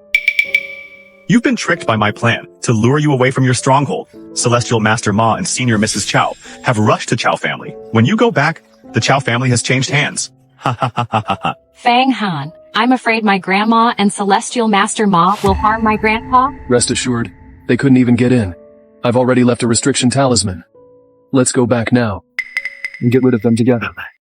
You've been tricked by my plan. To lure you away from your stronghold, Celestial Master Ma and Senior Mrs. Chow have rushed to Chow family. When you go back, the Chow family has changed hands. Ha ha ha ha ha ha. Fang Han, I'm afraid my grandma and Celestial Master Ma will harm my grandpa. Rest assured, they couldn't even get in. I've already left a restriction talisman. Let's go back now and get rid of them together.